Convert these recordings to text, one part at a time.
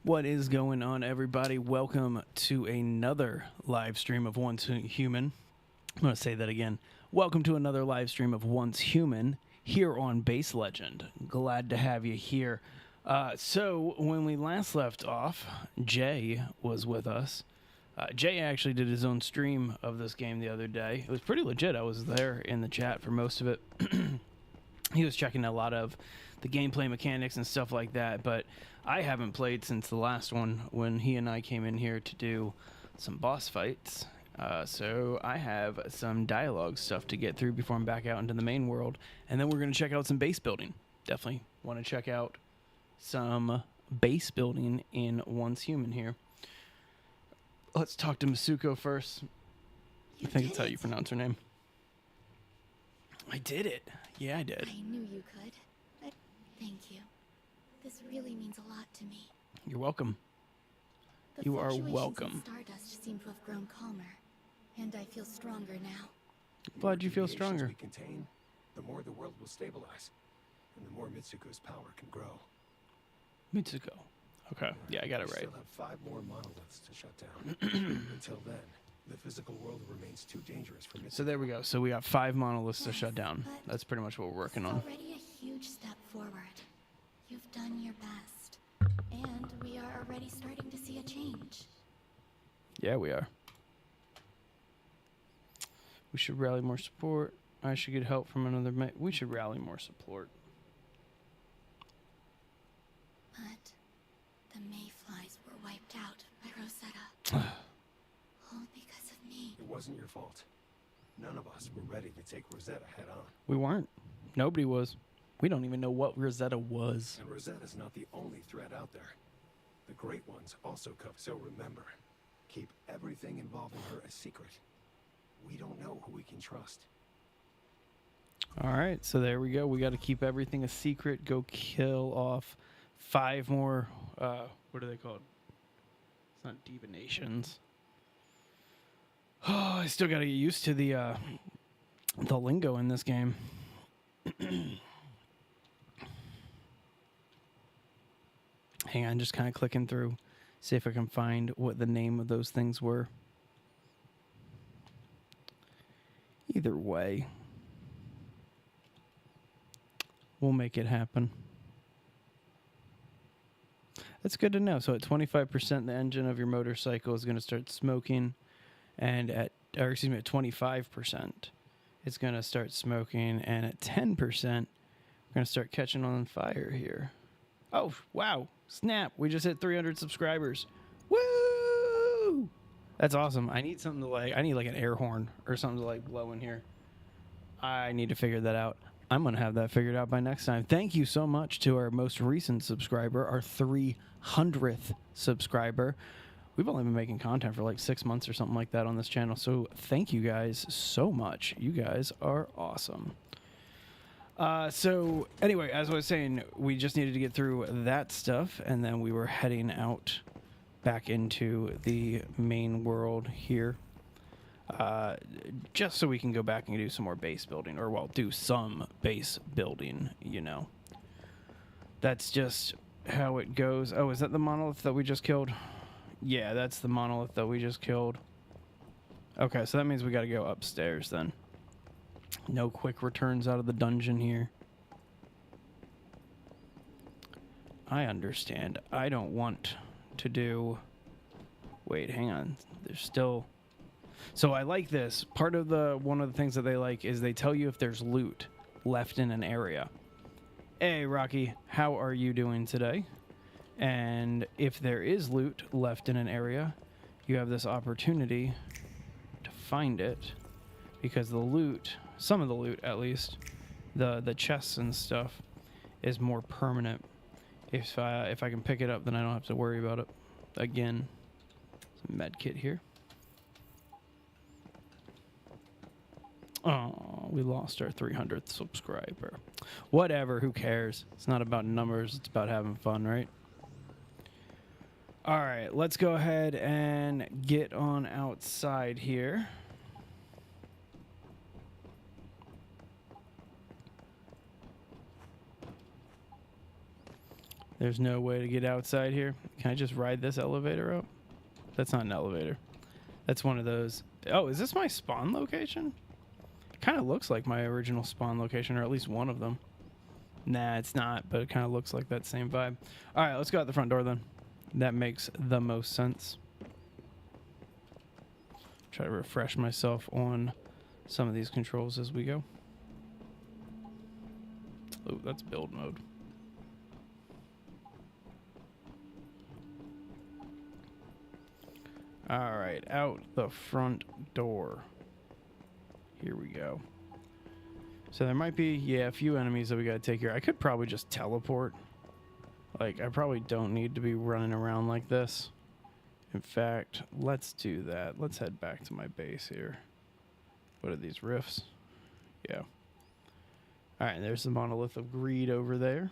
What is going on, everybody? Welcome to another live stream of Once Human. I'm going to say that again. Welcome to another live stream of Once Human here on Base Legend. Glad to have you here. So when we last left off, Jay was with us. Jay actually did his own stream of this game the other day. It was pretty legit. I was there in the chat for most of it. He was checking a lot of the gameplay mechanics and stuff like that, but I haven't played since the last one when he and I came in here to do some boss fights. So I have some dialogue stuff to get through before I'm back out into the main world, and then we're going to check out some base building. Definitely want to check out some base building in Once Human here. Let's talk to Masuko first. I think that's how you pronounce her name. I did it. Yeah, I did. I knew you could. Thank you. This really means a lot to me. You're welcome. You are welcome. Stardust seem to have grown calmer, and I feel stronger now. Glad you feel stronger. We contain, the more the world will stabilize, and the more Mitsuko's power can grow. Mitsuko. Okay, yeah, I got it right. We still have 5 more monoliths to shut down. Until then, the physical world remains too dangerous for Mitsuko. So there we go. So we got 5 monoliths to shut down. That's pretty much what we're working on. Already a huge step forward. You've done your best, and we are already starting to see a change. Yeah, we are. We should rally more support. I should get help from another mate. We should rally more support. But the mayflies were wiped out by Rosetta. All because of me. It wasn't your fault. None of us were ready to take Rosetta head on. We weren't. Nobody was. We don't even know what Rosetta was. And Rosetta's not the only threat out there. The Great Ones also come. So remember, keep everything involving her a secret. We don't know who we can trust. All right, so there we go. We got to keep everything a secret. Go kill off 5 more. What are they called? It's not divinations. Oh, I still got to get used to the lingo in this game. Hang on, just kind of clicking through, see if I can find what the name of those things were. Either way, we'll make it happen. That's good to know. So at 25%, the engine of your motorcycle is going to start smoking, and at 25%, it's going to start smoking, and at 10%, we're going to start catching on fire here. Oh, wow. Snap. We just hit 300 subscribers. Woo! That's awesome. I need something to I need like an air horn or something to like blow in here. I need to figure that out. I'm going to have that figured out by next time. Thank you so much to our most recent subscriber, our 300th subscriber. We've only been making content for like 6 months or something like that on this channel. So thank you guys so much. You guys are awesome. So anyway, as I was saying, we just needed to get through that stuff, and then we were heading out back into the main world here, just so we can go back and do some more base building, or well, do some base building, you know. That's just how it goes. Oh, is that the monolith that we just killed? Yeah, that's the monolith that we just killed. Okay, so that means we got to go upstairs then. No quick returns out of the dungeon here. I understand. I don't want to do... Wait, hang on. There's still... So I like this. Part of one of the things that they like is they tell you if there's loot left in an area. Hey, Rocky, how are you doing today? And if there is loot left in an area, you have this opportunity to find it, because the loot... Some of the loot, at least, the chests and stuff, is more permanent. If I can pick it up, then I don't have to worry about it again. Some med kit here. Oh, we lost our 300th subscriber. Whatever, who cares? It's not about numbers, it's about having fun, right? All right, let's go ahead and get on outside here. There's no way to get outside here. Can I just ride this elevator up? That's not an elevator. That's one of those. Oh, is this my spawn location? Kind of looks like my original spawn location, or at least one of them. Nah, it's not, but it kind of looks like that same vibe. All right, let's go out the front door then. That makes the most sense. Try to refresh myself on some of these controls as we go. Oh, that's build mode. All right, out the front door. Here we go. So there might be, yeah, a few enemies that we gotta take here. I could probably just teleport. Like, I probably don't need to be running around like this. In fact, let's do that. Let's head back to my base here. What are these rifts? Yeah. All right, there's the Monolith of Greed over there.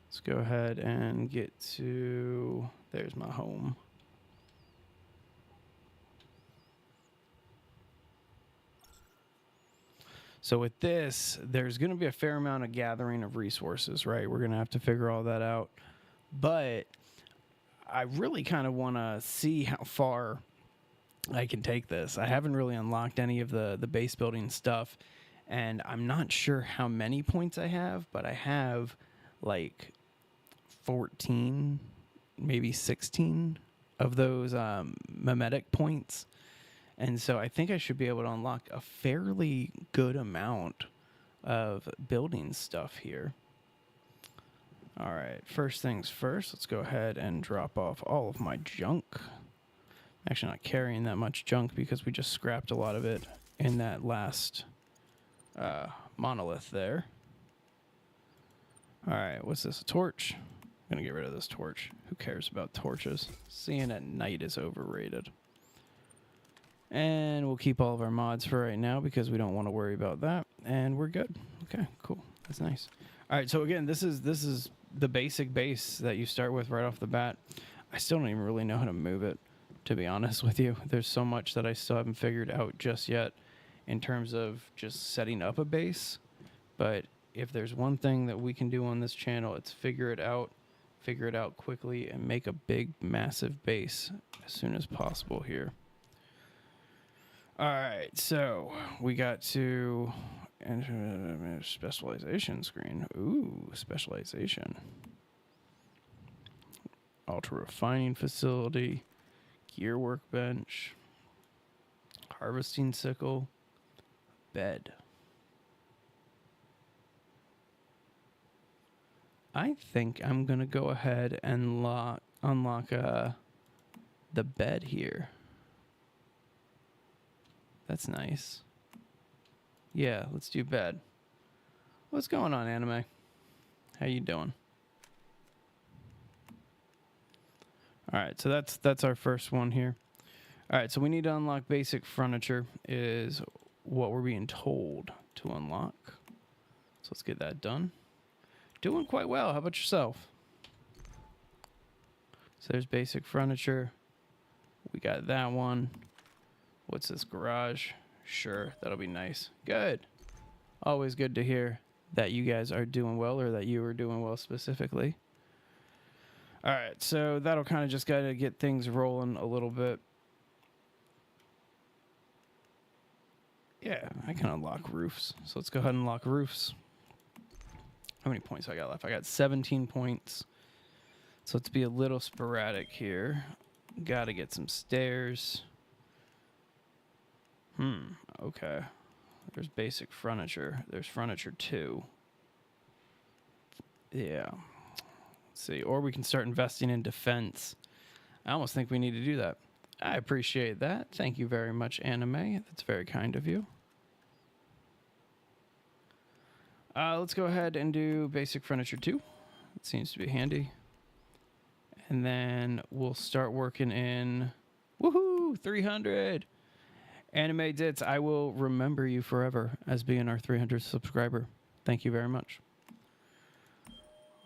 Let's go ahead and get to, there's my home. So with this, there's going to be a fair amount of gathering of resources, right? We're going to have to figure all that out. But I really kind of want to see how far I can take this. I haven't really unlocked any of the base building stuff, and I'm not sure how many points I have, but I have like 14, maybe 16 of those mimetic points. And so I think I should be able to unlock a fairly good amount of building stuff here. All right, first things first, let's go ahead and drop off all of my junk. Actually not carrying that much junk because we just scrapped a lot of it in that last monolith there. All right, what's this, a torch? I'm gonna get rid of this torch. Who cares about torches? Seeing at night is overrated. And we'll keep all of our mods for right now because we don't want to worry about that. And we're good. Okay, cool. That's nice. All right, so again, this is the basic base that you start with right off the bat. I still don't even really know how to move it, to be honest with you. There's so much that I still haven't figured out just yet in terms of just setting up a base. But if there's one thing that we can do on this channel, it's figure it out quickly, and make a big, massive base as soon as possible here. All right, so we got to enter specialization screen. Ooh, specialization. Ultra refining facility, gear workbench, harvesting sickle, bed. I think I'm gonna go ahead and unlock the bed here. That's nice. Yeah, let's do bed. What's going on, anime? How you doing? All right, so that's our first one here. All right, so we need to unlock basic furniture is what we're being told to unlock. So let's get that done. Doing quite well. How about yourself? So there's basic furniture. We got that one. What's this, garage? Sure, that'll be nice. Good. Always good to hear that you guys are doing well, or that you are doing well specifically. All right, so that'll kind of just got to get things rolling a little bit. Yeah, I can unlock roofs. So let's go ahead and unlock roofs. How many points I got left? I got 17 points. So let's be a little sporadic here. Got to get some stairs. Okay. There's basic furniture. There's furniture too. Yeah. Let's see. Or we can start investing in defense. I almost think we need to do that. I appreciate that. Thank you very much, anime. That's very kind of you. Let's go ahead and do basic furniture too. It seems to be handy. And then we'll start working in... Woohoo! 300! Anime Dits, I will remember you forever as being our 300th subscriber. Thank you very much.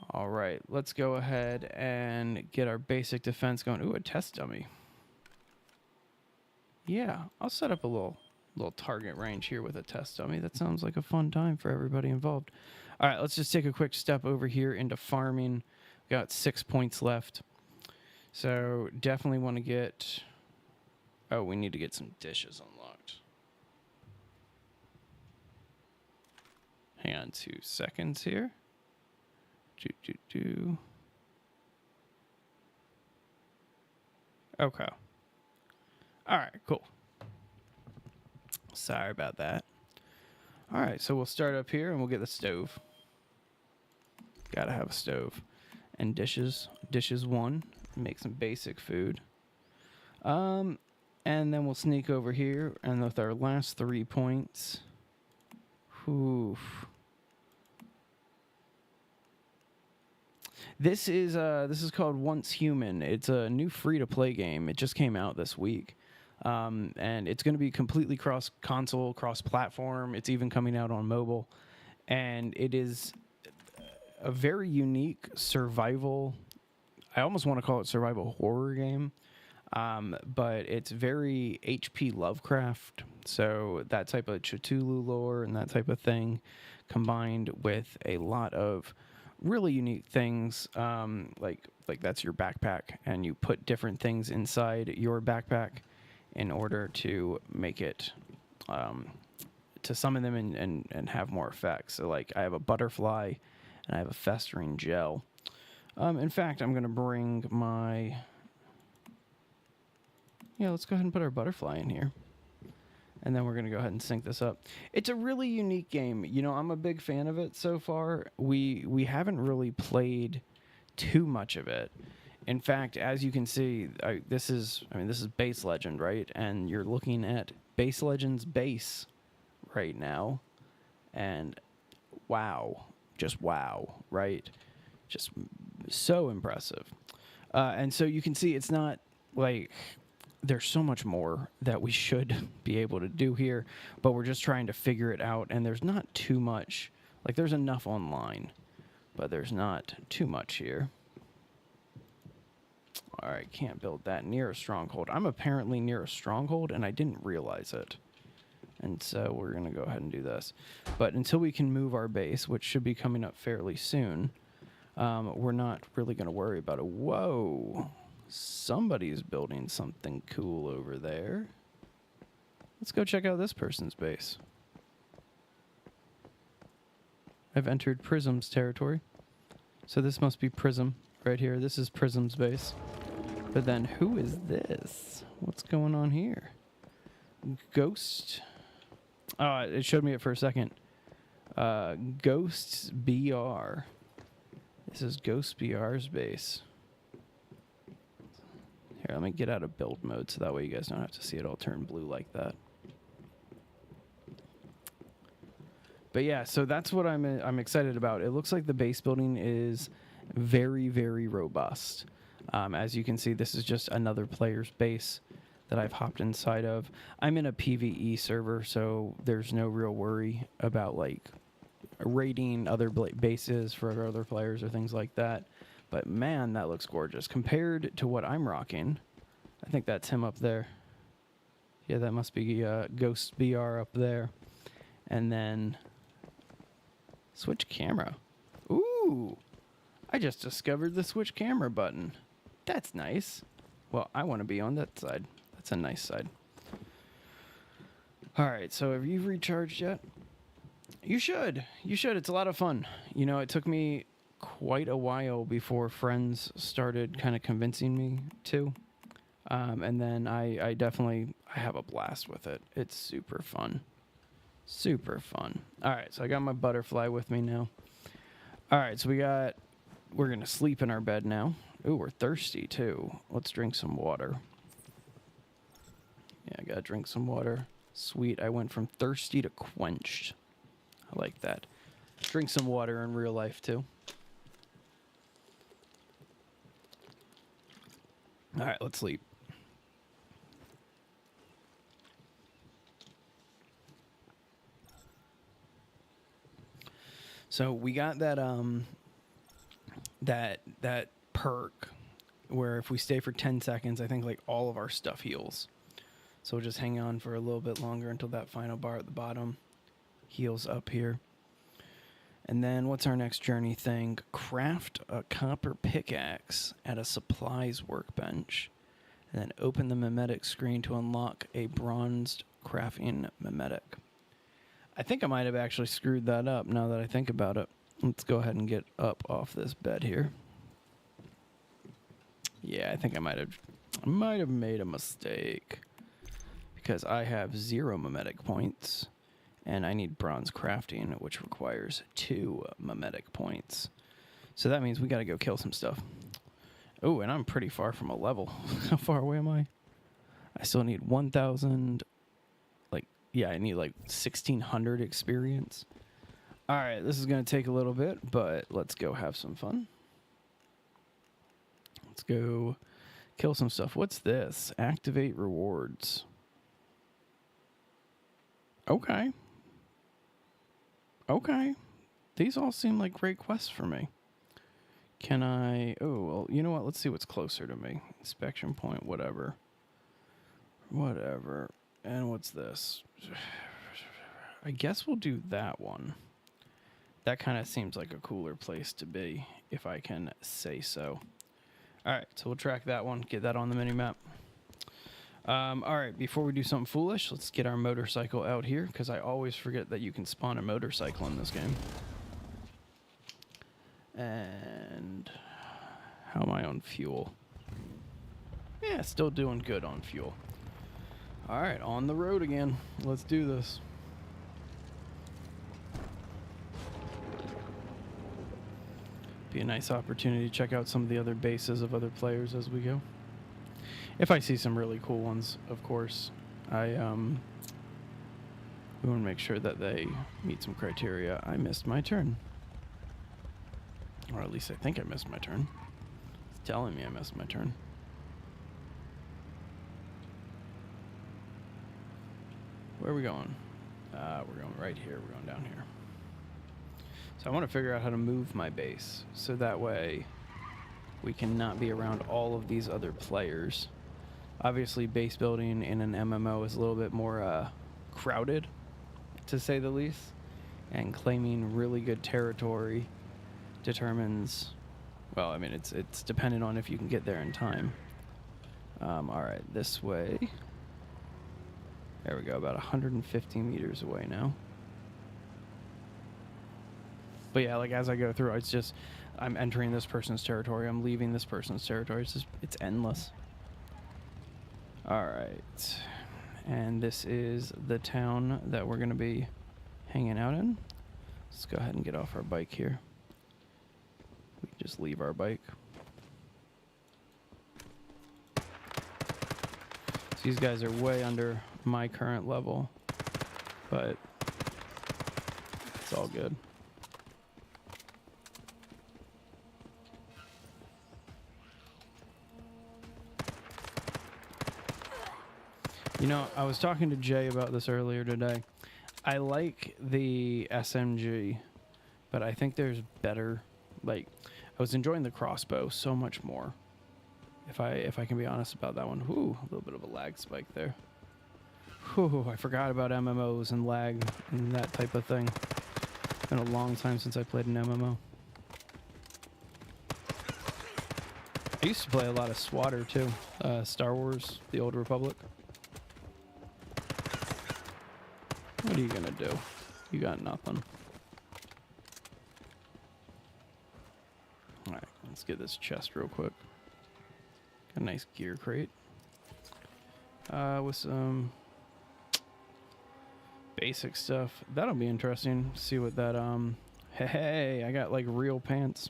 All right, let's go ahead and get our basic defense going. Ooh, a test dummy. Yeah, I'll set up a little target range here with a test dummy. That sounds like a fun time for everybody involved. All right, let's just take a quick step over here into farming. We got 6 points left. So definitely want to get... Oh, we need to get some dishes unlocked. Hang on 2 seconds here. Okay. All right, cool. Sorry about that. All right, so we'll start up here and we'll get the stove. Gotta have a stove. And dishes. Dishes 1. Make some basic food. And then we'll sneak over here, and with our last 3 points. Oof. This is called Once Human. It's a new free-to-play game. It just came out this week. And it's going to be completely cross-console, cross-platform. It's even coming out on mobile. And it is a very unique survival... I almost want to call it survival horror game. But it's very H.P. Lovecraft. So that type of Cthulhu lore and that type of thing, combined with a lot of really unique things, like that's your backpack, and you put different things inside your backpack in order to make it, to summon them and have more effects. So like I have a butterfly and I have a festering gel. In fact, I'm going to bring my... Yeah, let's go ahead and put our butterfly in here. And then we're going to go ahead and sync this up. It's a really unique game. You know, I'm a big fan of it so far. We haven't really played too much of it. In fact, as you can see, this is Base Legend, right? And you're looking at Base Legend's base right now. And wow. Just wow, right? Just so impressive. And so you can see it's not like... There's so much more that we should be able to do here, but we're just trying to figure it out, and there's not too much. Like, there's enough online, but there's not too much here. All right, can't build that near a stronghold. I'm apparently near a stronghold, and I didn't realize it. And so we're going to go ahead and do this. But until we can move our base, which should be coming up fairly soon, we're not really going to worry about it. Whoa. Somebody's building something cool over there. Let's go check out this person's base. I've entered Prism's territory. So this must be Prism right here. This is Prism's base. But then who is this? What's going on here? Ghost. Oh, it showed me it for a second. Ghosts BR. This is Ghost BR's base. Here, let me get out of build mode so that way you guys don't have to see it all turn blue like that. But yeah, so that's what I'm excited about. It looks like the base building is very, very robust. As you can see, this is just another player's base that I've hopped inside of. I'm in a PvE server, so there's no real worry about like raiding other bases for other players or things like that. But man, that looks gorgeous. Compared to what I'm rocking, I think that's him up there. Yeah, that must be Ghost BR up there. And then switch camera. Ooh, I just discovered the switch camera button. That's nice. Well, I want to be on that side. That's a nice side. All right, so have you recharged yet? You should. You should. It's a lot of fun. You know, it took me quite a while before friends started kind of convincing me to. And then I have a blast with it. It's super fun. Super fun. All right, so I got my butterfly with me now. All right, so we're going to sleep in our bed now. Ooh, we're thirsty too. Let's drink some water. Yeah, I got to drink some water. Sweet, I went from thirsty to quenched. I like that. Drink some water in real life too. All right, let's sleep. So we got that that perk where if we stay for 10 seconds, I think like all of our stuff heals. So we'll just hang on for a little bit longer until that final bar at the bottom heals up here. And then what's our next journey thing? Craft a copper pickaxe at a supplies workbench. And then open the mimetic screen to unlock a bronzed crafting mimetic. I think I might have actually screwed that up now that I think about it. Let's go ahead and get up off this bed here. Yeah, I think I might have made a mistake. Because I have 0 mimetic points. And I need bronze crafting, which requires 2 mimetic points. So that means we got to go kill some stuff. Oh, and I'm pretty far from a level. How far away am I? I still need 1,000. I need 1,600 experience. All right, this is going to take a little bit, but let's go have some fun. Let's go kill some stuff. What's this? Activate rewards. Okay. Okay. These all seem like great quests for me. Can I... Oh, well, you know what? Let's see what's closer to me. Inspection point, whatever. Whatever. And what's this? I guess we'll do that one. That kind of seems like a cooler place to be, if I can say so. All right, so we'll track that one, get that on the mini-map. All right, before we do something foolish, let's get our motorcycle out here, because I always forget that you can spawn a motorcycle in this game. And how am I on fuel? Yeah, still doing good on fuel. All right, on the road again. Let's do this. Be a nice opportunity to check out some of the other bases of other players as we go. If I see some really cool ones, of course, we want to make sure that they meet some criteria. I missed my turn. Or at least I think I missed my turn. It's telling me I missed my turn. Where are we going? We're going right here. We're going down here. So I want to figure out how to move my base, so that way we cannot be around all of these other players. Obviously, base building in an MMO is a little bit more crowded, to say the least, and claiming really good territory determines, well, I mean, it's dependent on if you can get there in time. All right, this way. There we go, about 150 meters away now. But yeah, like as I go through, it's just, I'm entering this person's territory, I'm leaving this person's territory. It's just, it's endless. All right. And this is the town that we're going to be hanging out in. Let's go ahead and get off our bike here. We can just leave our bike. So these guys are way under my current level, but it's all good. You know, I was talking to Jay about this earlier today. I like the SMG, but I think there's better, like, I was enjoying the crossbow so much more. If I can be honest about that one. Ooh, a little bit of a lag spike there. Whew, I forgot about MMOs and lag and that type of thing. It's been a long time since I played an MMO. I used to play a lot of SWATer too. Star Wars, The Old Republic. What are you gonna do? You got nothing. Alright, let's get this chest real quick. Got a nice gear crate. With some basic stuff. That'll be interesting. See what that, hey, I got like real pants.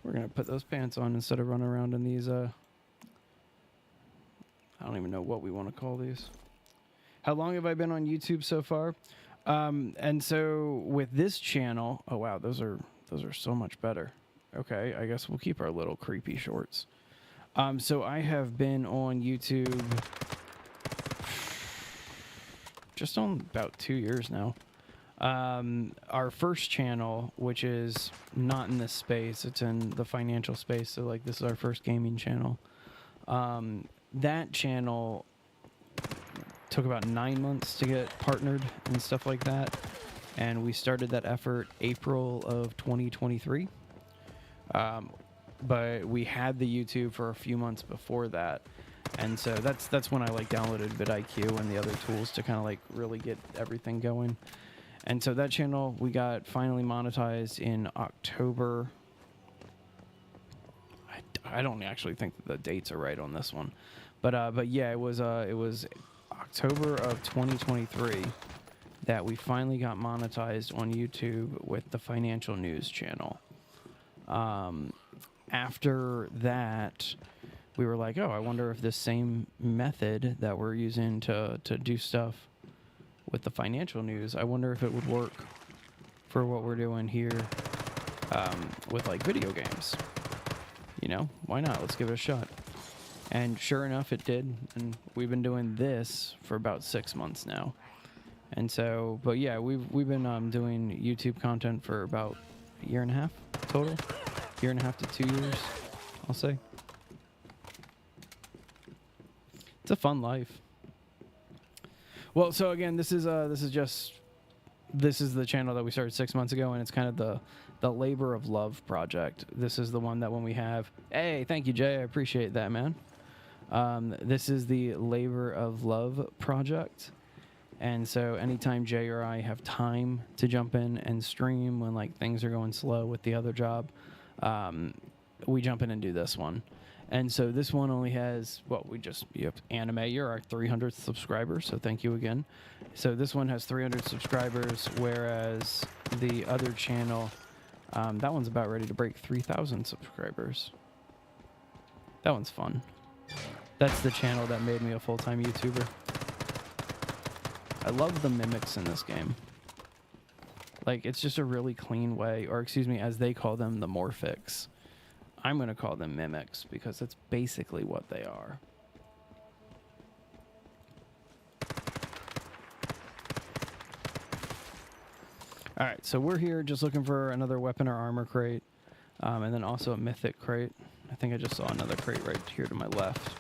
We're gonna put those pants on instead of running around in these, I don't even know what we want to call these. How long have I been on YouTube so far? And so with this channel, oh wow, those are so much better. Okay, I guess we'll keep our little creepy shorts. So I have been on YouTube just on about 2 years now. Our first channel, which is not in this space, it's in the financial space. So like this is our first gaming channel. That channel took about 9 months to get partnered and stuff like that. and we started that effort April of 2023. But we had the YouTube for a few months before that, and so that's when I like downloaded vidIQ and the other tools to kind of like really get everything going. And so that channel we got finally monetized in October. I don't actually think that the dates are right on this one, but yeah, it was October of 2023 that we finally got monetized on YouTube with the financial news channel. After that, we were like, oh, I wonder if this same method that we're using to do stuff with the financial news, I wonder if it would work for what we're doing here with like video games. You know, why not? Let's give it a shot. And sure enough, it did. And we've been doing this for about 6 months now. And so, but yeah, we've been doing YouTube content for about a year and a half total. Year and a half to 2 years, I'll say. It's a fun life. Well, so again, this is the channel that we started 6 months ago, and it's kind of the labor of love project. This is the one that when we have, hey, thank you, Jay, I appreciate that, man. This is the labor of love project. And so anytime Jay or I have time to jump in and stream when like things are going slow with the other job, we jump in and do this one. And so this one only has, well, you have Anime, you're our 300th subscriber, so thank you again. So this one has 300 subscribers, whereas the other channel, that one's about ready to break 3,000 subscribers. That one's fun. That's the channel that made me a full-time YouTuber. I love the mimics in this game. Like, it's just a really clean way, or excuse me, as they call them, the morphics. I'm going to call them mimics because that's basically what they are. All right, so we're here just looking for another weapon or armor crate, and then also a mythic crate. I think I just saw another crate right here to my left.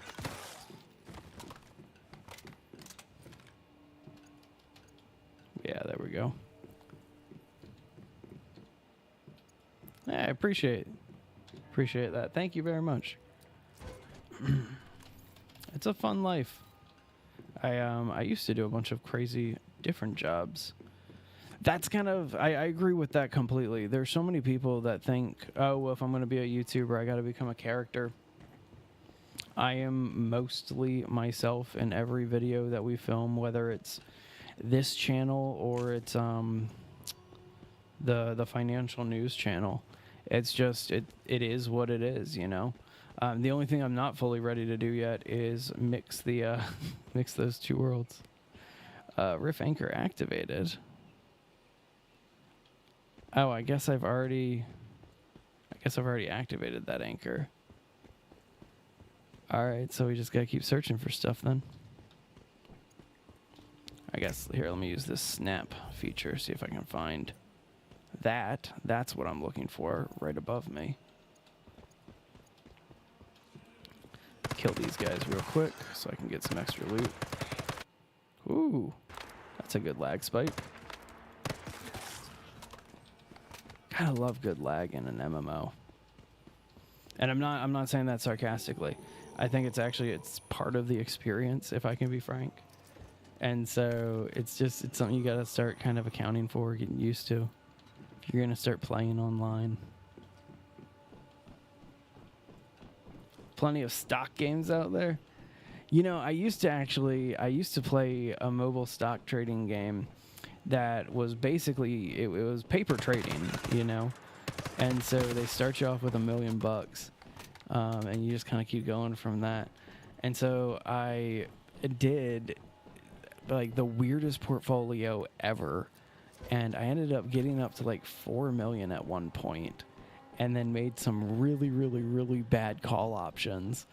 Yeah, there we go. Yeah, I appreciate that. Thank you very much. It's a fun life. I used to do a bunch of crazy different jobs. That's kind of, I agree with that completely. There's so many people that think, oh, well, if I'm going to be a YouTuber, I got to become a character. I am mostly myself in every video that we film, whether it's this channel or it's the financial news channel. It's just, it is what it is, you know. The only thing I'm not fully ready to do yet is mix the mix those two worlds. Riff anchor activated. Oh, I guess I've already activated that anchor. All right, so we just gotta keep searching for stuff then. I guess here, let me use this snap feature, see if I can find that. That's what I'm looking for right above me. Kill these guys real quick so I can get some extra loot. Ooh, that's a good lag spike. I love good lag in an MMO. And I'm not saying that sarcastically. I think it's part of the experience, if I can be frank. And so it's something you gotta start kind of accounting for, getting used to. If you're gonna start playing online. Plenty of stock games out there. You know, I used to play a mobile stock trading game that was basically, it was paper trading, you know? And so they start you off with $1 million, and you just kind of keep going from that. And so I did like the weirdest portfolio ever, and I ended up getting up to like 4 million at one point, and then made some really, really, really bad call options,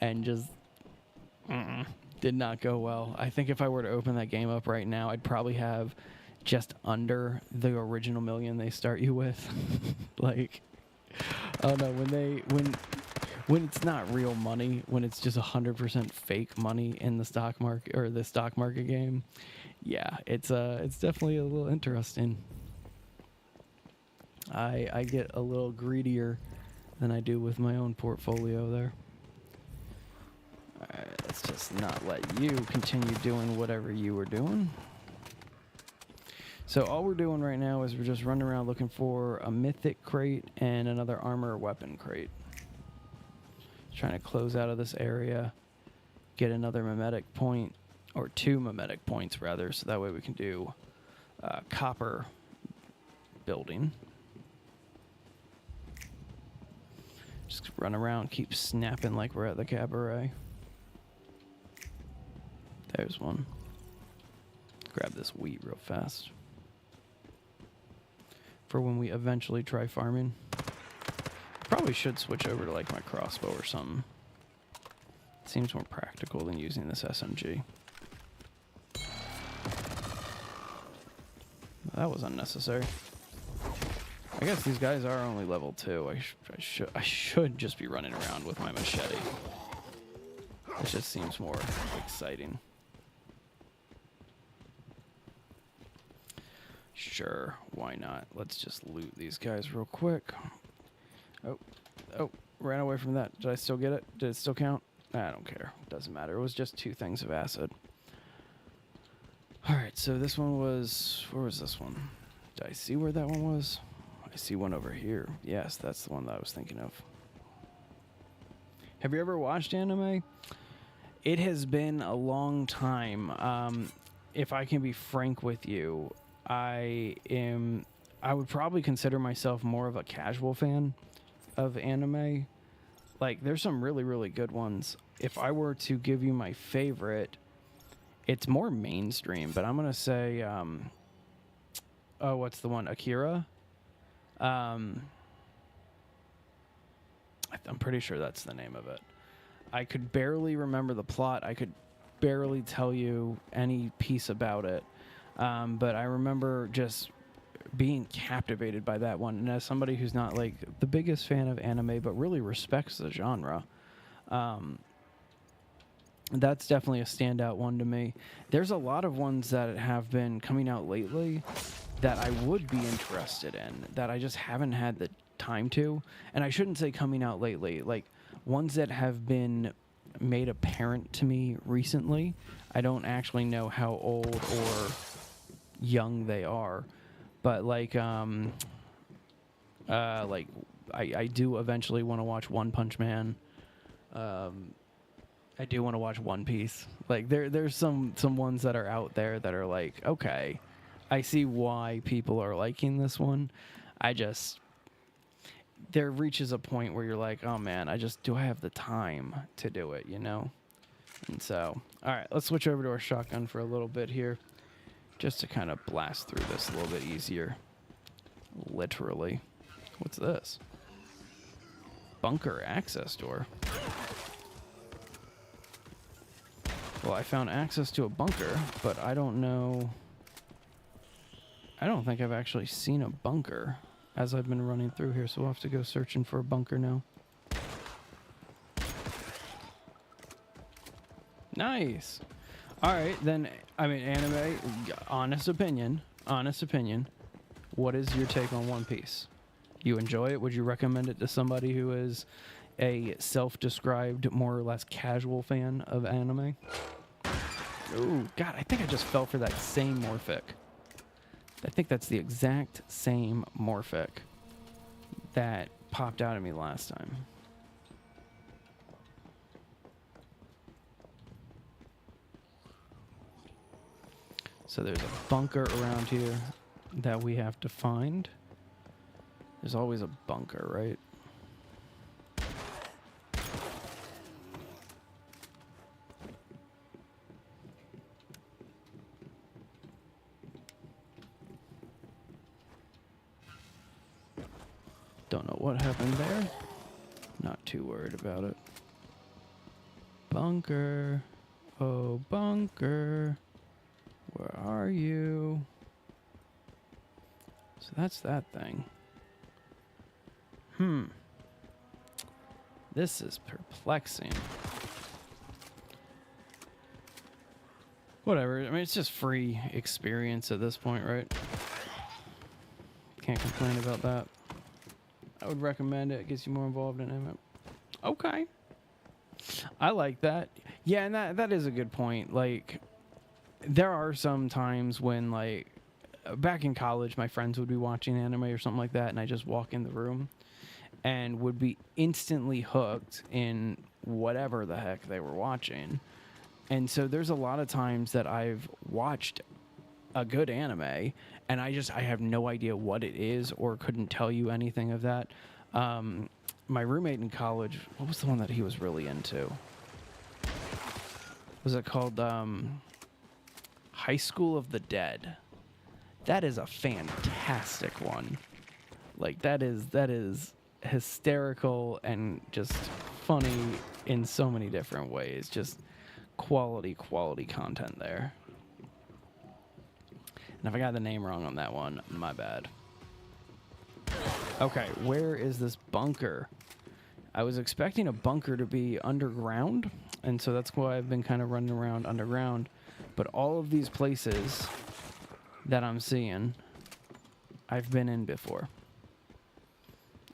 and just did not go well. I think if I were to open that game up right now, I'd probably have just under the original million they start you with. Like, oh no, when it's not real money, when it's just 100% fake money in the stock market or the stock market game, Yeah, it's definitely a little interesting. I get a little greedier than I do with my own portfolio there. Alright, let's just not let you continue doing whatever you were doing. So all we're doing right now is we're just running around looking for a mythic crate and another armor weapon crate. Trying to close out of this area, get another mimetic point, or 2 mimetic points rather, so that way we can do copper building. Just run around, keep snapping like we're at the cabaret. There's one. Grab this wheat real fast for when we eventually try farming. Probably should switch over to like my crossbow or something. Seems more practical than using this SMG. That was unnecessary. I guess these guys are only level 2. I should just be running around with my machete. It just seems more exciting. Sure, why not? Let's just loot these guys real quick. Oh, ran away from that. Did I still get it? Did it still count? I don't care. Doesn't matter. It was just 2 things of acid. Alright, so this one was... Where was this one? Did I see where that one was? I see one over here. Yes, that's the one that I was thinking of. Have you ever watched anime? It has been a long time. If I can be frank with you, I would probably consider myself more of a casual fan of anime. Like, there's some really, really good ones. If I were to give you my favorite, it's more mainstream, but I'm going to say, oh, what's the one? Akira? I'm pretty sure that's the name of it. I could barely remember the plot. I could barely tell you any piece about it. But I remember just being captivated by that one. And as somebody who's not like the biggest fan of anime, but really respects the genre, that's definitely a standout one to me. There's a lot of ones that have been coming out lately that I would be interested in, that I just haven't had the time to. And I shouldn't say coming out lately, like ones that have been made apparent to me recently. I don't actually know how old or young they are, but like I do eventually want to watch One Punch Man. I do want to watch One Piece. Like there's some ones that are out there that are like, okay, I see why people are liking this one. There reaches a point where you're like, oh man, do I have the time to do it, you know? And so, all right, let's switch over to our shotgun for a little bit here, just to kind of blast through this a little bit easier. Literally. What's this? Bunker access door. Well, I found access to a bunker, but I don't know. I don't think I've actually seen a bunker as I've been running through here, so we'll have to go searching for a bunker now. Nice. All right, then, I mean, anime, honest opinion, what is your take on One Piece? You enjoy it? Would you recommend it to somebody who is a self-described, more or less casual fan of anime? Ooh, God, I think I just fell for that same Morphic. I think that's the exact same Morphic that popped out at me last time. So there's a bunker around here that we have to find. There's always a bunker, right? Don't know what happened there. Not too worried about it. Bunker. Oh, bunker. Where are you? So that's that thing. This is perplexing. Whatever. I mean, it's just free experience at this point, right? Can't complain about that. I would recommend it. It gets you more involved in it. Okay. I like that. Yeah, and that is a good point. Like, there are some times when, like, back in college, my friends would be watching anime or something like that, and I just walk in the room and would be instantly hooked in whatever the heck they were watching. And so there's a lot of times that I've watched a good anime and I have no idea what it is or couldn't tell you anything of that. My roommate in college, what was the one that he was really into? Was it called High School of the Dead? That is a fantastic one. Like, that is hysterical and just funny in so many different ways. Just quality content there. And if I got the name wrong on that one, my bad. Okay, where is this bunker? I was expecting a bunker to be underground, and so that's why I've been kind of running around underground. But all of these places that I'm seeing, I've been in before.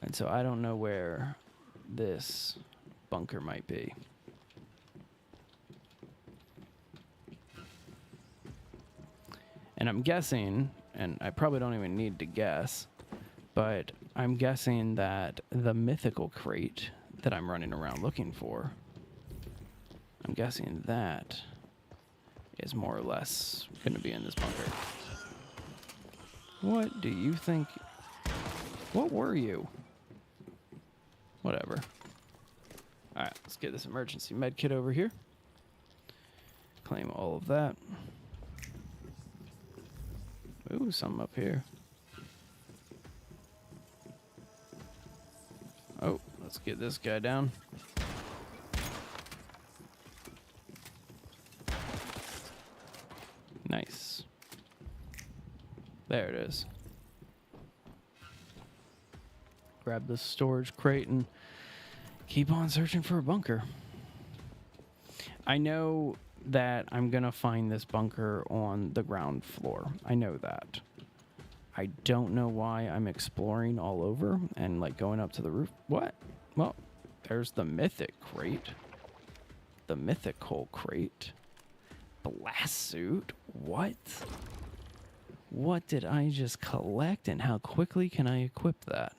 And so I don't know where this bunker might be. And I'm guessing, and I probably don't even need to guess, but I'm guessing that the mythical crate that I'm running around looking for, I'm guessing that is more or less going to be in this bunker. What do you think? What were you? Whatever. Alright, let's get this emergency med kit over here. Claim all of that. Ooh, something up here. Oh, let's get this guy down. Nice. There it is. Grab this storage crate and keep on searching for a bunker. I know that I'm gonna find this bunker on the ground floor. I know that. I don't know why I'm exploring all over and like going up to the roof. What? Well, there's the mythic crate. The mythical crate. Blast suit? What? What did I just collect and how quickly can I equip that?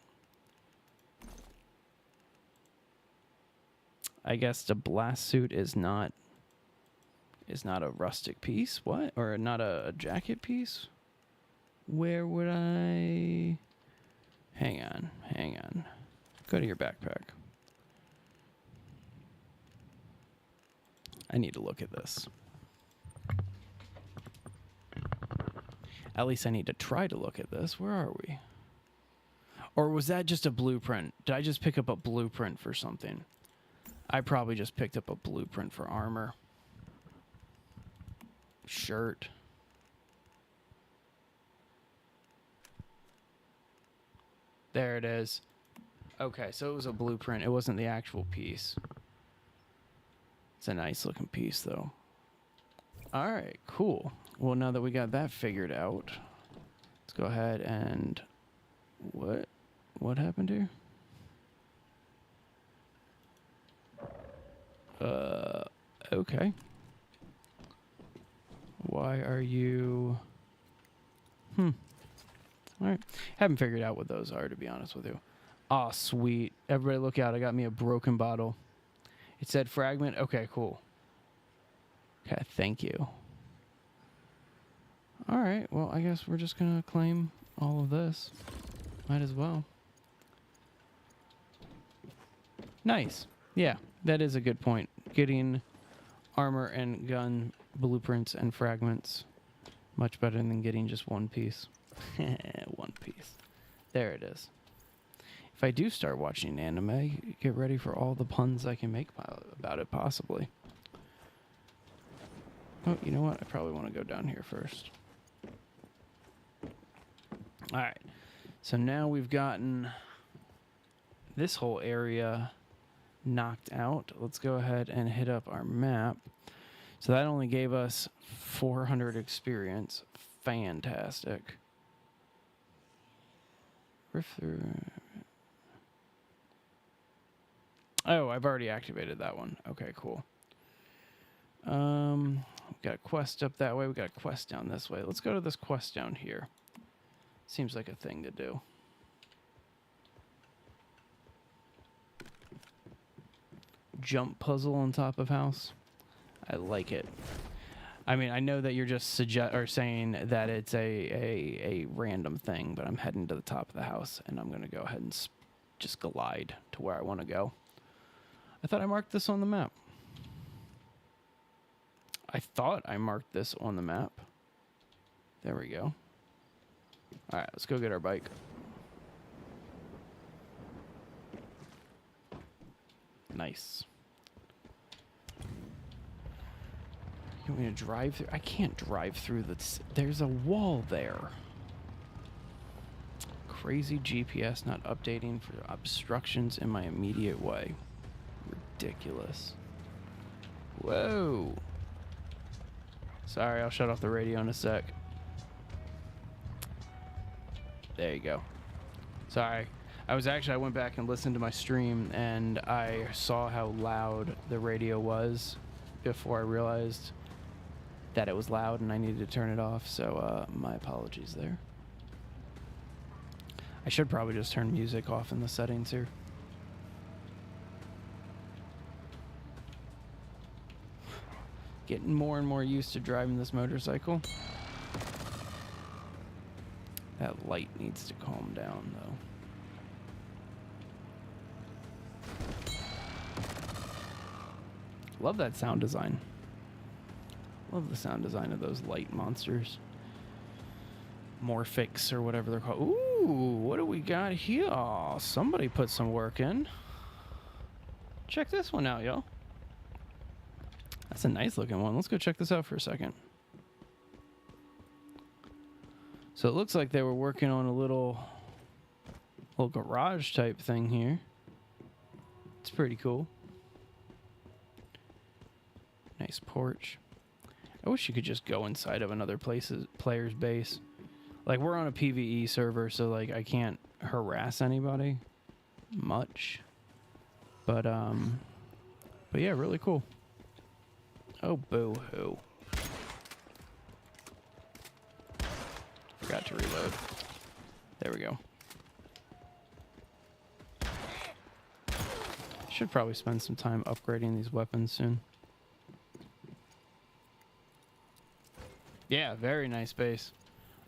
I guess the blast suit is not a rustic piece. What? Or not a jacket piece? Where would I... Hang on. Go to your backpack. I need to look at this. At least I need to try to look at this. Where are we? Or was that just a blueprint? Did I just pick up a blueprint for something? I probably just picked up a blueprint for armor. Shirt. There it is. Okay, so it was a blueprint. It wasn't the actual piece. It's a nice looking piece, though. All right, cool. Well, now that we got that figured out, let's go ahead and... What happened here? Okay. Why are you... All right. Haven't figured out what those are, to be honest with you. Aw, sweet. Everybody look out. I got me a broken bottle. It said fragment. Okay, cool. Okay, thank you. All right. Well, I guess we're just going to claim all of this. Might as well. Nice. Yeah, that is a good point. Getting armor and gun blueprints and fragments much better than getting just one piece. One piece. There it is. If I do start watching anime, get ready for all the puns I can make about it, possibly. Oh, you know what? I probably want to go down here first. Alright. So now we've gotten this whole area knocked out. Let's go ahead and hit up our map. So that only gave us 400 experience. Fantastic. Oh, I've already activated that one. Okay, cool. We've got a quest up that way. We've got a quest down this way. Let's go to this quest down here. Seems like a thing to do. Jump puzzle on top of house. I like it. I mean, I know that you're just saying that it's a random thing, but I'm heading to the top of the house, and I'm going to go ahead and just glide to where I want to go. I thought I marked this on the map. There we go. All right, let's go get our bike. Nice. You want me to drive through? I can't drive through this. There's a wall there. Crazy GPS not updating for obstructions in my immediate way. Ridiculous. Whoa. Sorry, I'll shut off the radio in a sec. There you go. Sorry. I went back and listened to my stream, and I saw how loud the radio was before I realized that it was loud and I needed to turn it off. So my apologies there. I should probably just turn music off in the settings here. Getting more and more used to driving this motorcycle. That light needs to calm down, though. Love that sound design. Love the sound design of those light monsters. Morphics or whatever they're called. Ooh, what do we got here? Somebody put some work in. Check this one out, y'all. That's a nice looking one. Let's go check this out for a second. So it looks like they were working on a little garage type thing here. It's pretty cool. Nice porch. I wish you could just go inside of another player's base. Like, we're on a PvE server, so like I can't harass anybody much. But yeah, really cool. Oh, boo-hoo. Forgot to reload. There we go. Should probably spend some time upgrading these weapons soon. Yeah, very nice base.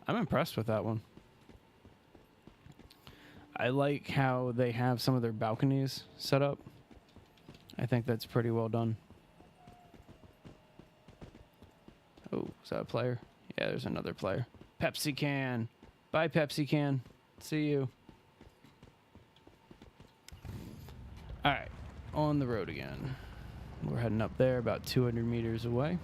I'm impressed with that one. I like how they have some of their balconies set up. I think that's pretty well done. Oh, is that a player? Yeah, there's another player. Pepsi can. Bye, Pepsi can. See you. All right, on the road again. We're heading up there, about 200 meters away.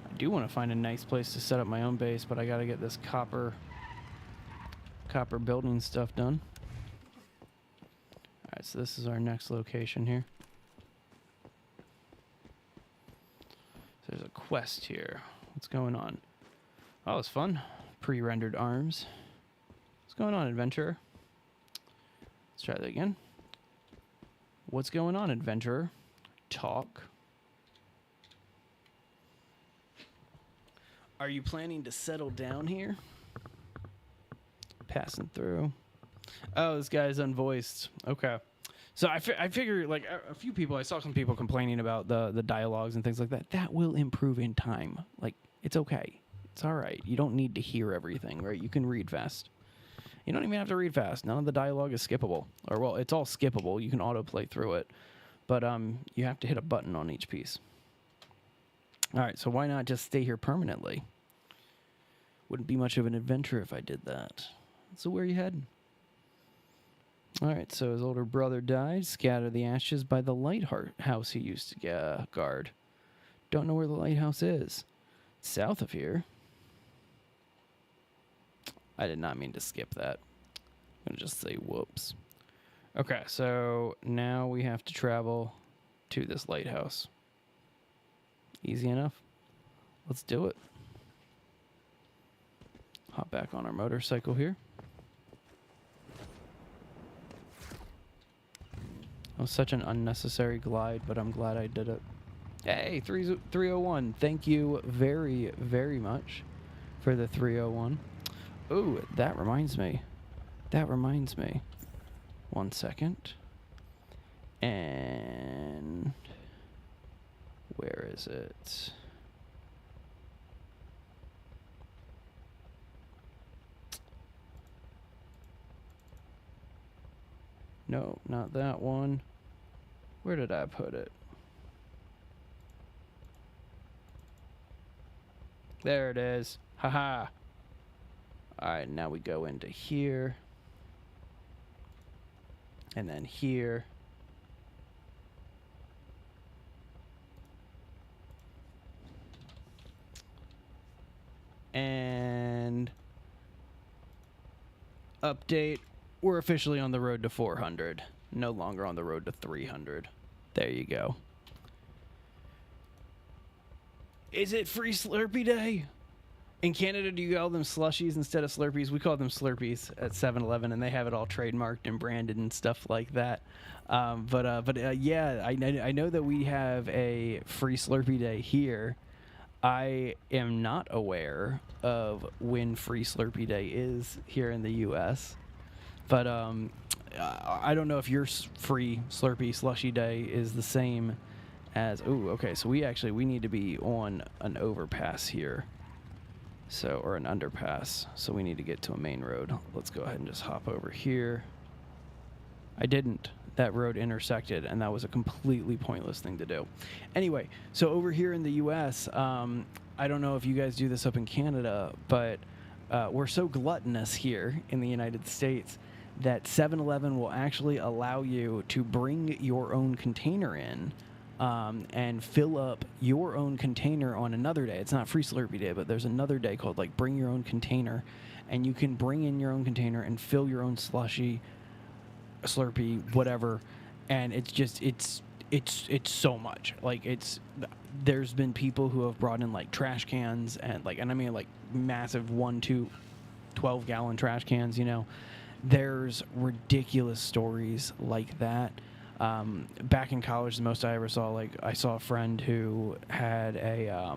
I do want to find a nice place to set up my own base, but I got to get this copper building stuff done. All right, so this is our next location here. So there's a quest here. What's going on? Oh, it's fun. Pre-rendered arms. What's going on, adventurer? Let's try that again. What's going on, adventurer? Talk. Are you planning to settle down here? Passing through. Oh, this guy's unvoiced. Okay. So I figure, like, a few people, I saw some people complaining about the dialogues and things like that. That will improve in time. Like, it's okay. It's all right. You don't need to hear everything, right? You can read fast. You don't even have to read fast. None of the dialogue is skippable. Or, well, it's all skippable. You can autoplay through it. But you have to hit a button on each piece. All right, so why not just stay here permanently? Wouldn't be much of an adventure if I did that. So where are you heading? All right, so his older brother died, scattered the ashes by the lighthouse he used to guard. Don't know where the lighthouse is. It's south of here. I did not mean to skip that. I'm going to just say whoops. Okay, so now we have to travel to this lighthouse. Easy enough. Let's do it. Hop back on our motorcycle here. That was such an unnecessary glide, but I'm glad I did it. Hey, 301. Thank you very, very much for the 301. Ooh, that reminds me. One second. And where is it? No, not that one. Where did I put it? There it is. Haha. Alright, now we go into here. And then here. And update. We're officially on the road to 400. No longer on the road to 300. There you go. Is it Free Slurpee Day? In Canada, do you call them slushies instead of Slurpees? We call them Slurpees at 7-Eleven, and they have it all trademarked and branded and stuff like that. Yeah, I know that we have a Free Slurpee Day here. I am not aware of when Free Slurpee Day is here in the U.S., but I don't know if your Free Slurpee Slushy Day is the same as... Ooh, okay, so we need to be on an overpass here. So, or an underpass. So we need to get to a main road. Let's go ahead and just hop over here. I didn't. That road intersected, and that was a completely pointless thing to do. Anyway, so over here in the U.S., I don't know if you guys do this up in Canada, but we're so gluttonous here in the United States that 7-Eleven will actually allow you to bring your own container in and fill up your own container on another day. It's not Free Slurpee Day, but there's another day called like Bring Your Own Container, and you can bring in your own container and fill your own slushy, Slurpee, whatever, and it's just it's so much. Like, there's been people who have brought in like trash cans and I mean like massive 12-gallon trash cans, you know. There's ridiculous stories like that. Back in college, the most I ever saw, like, I saw a friend who had a,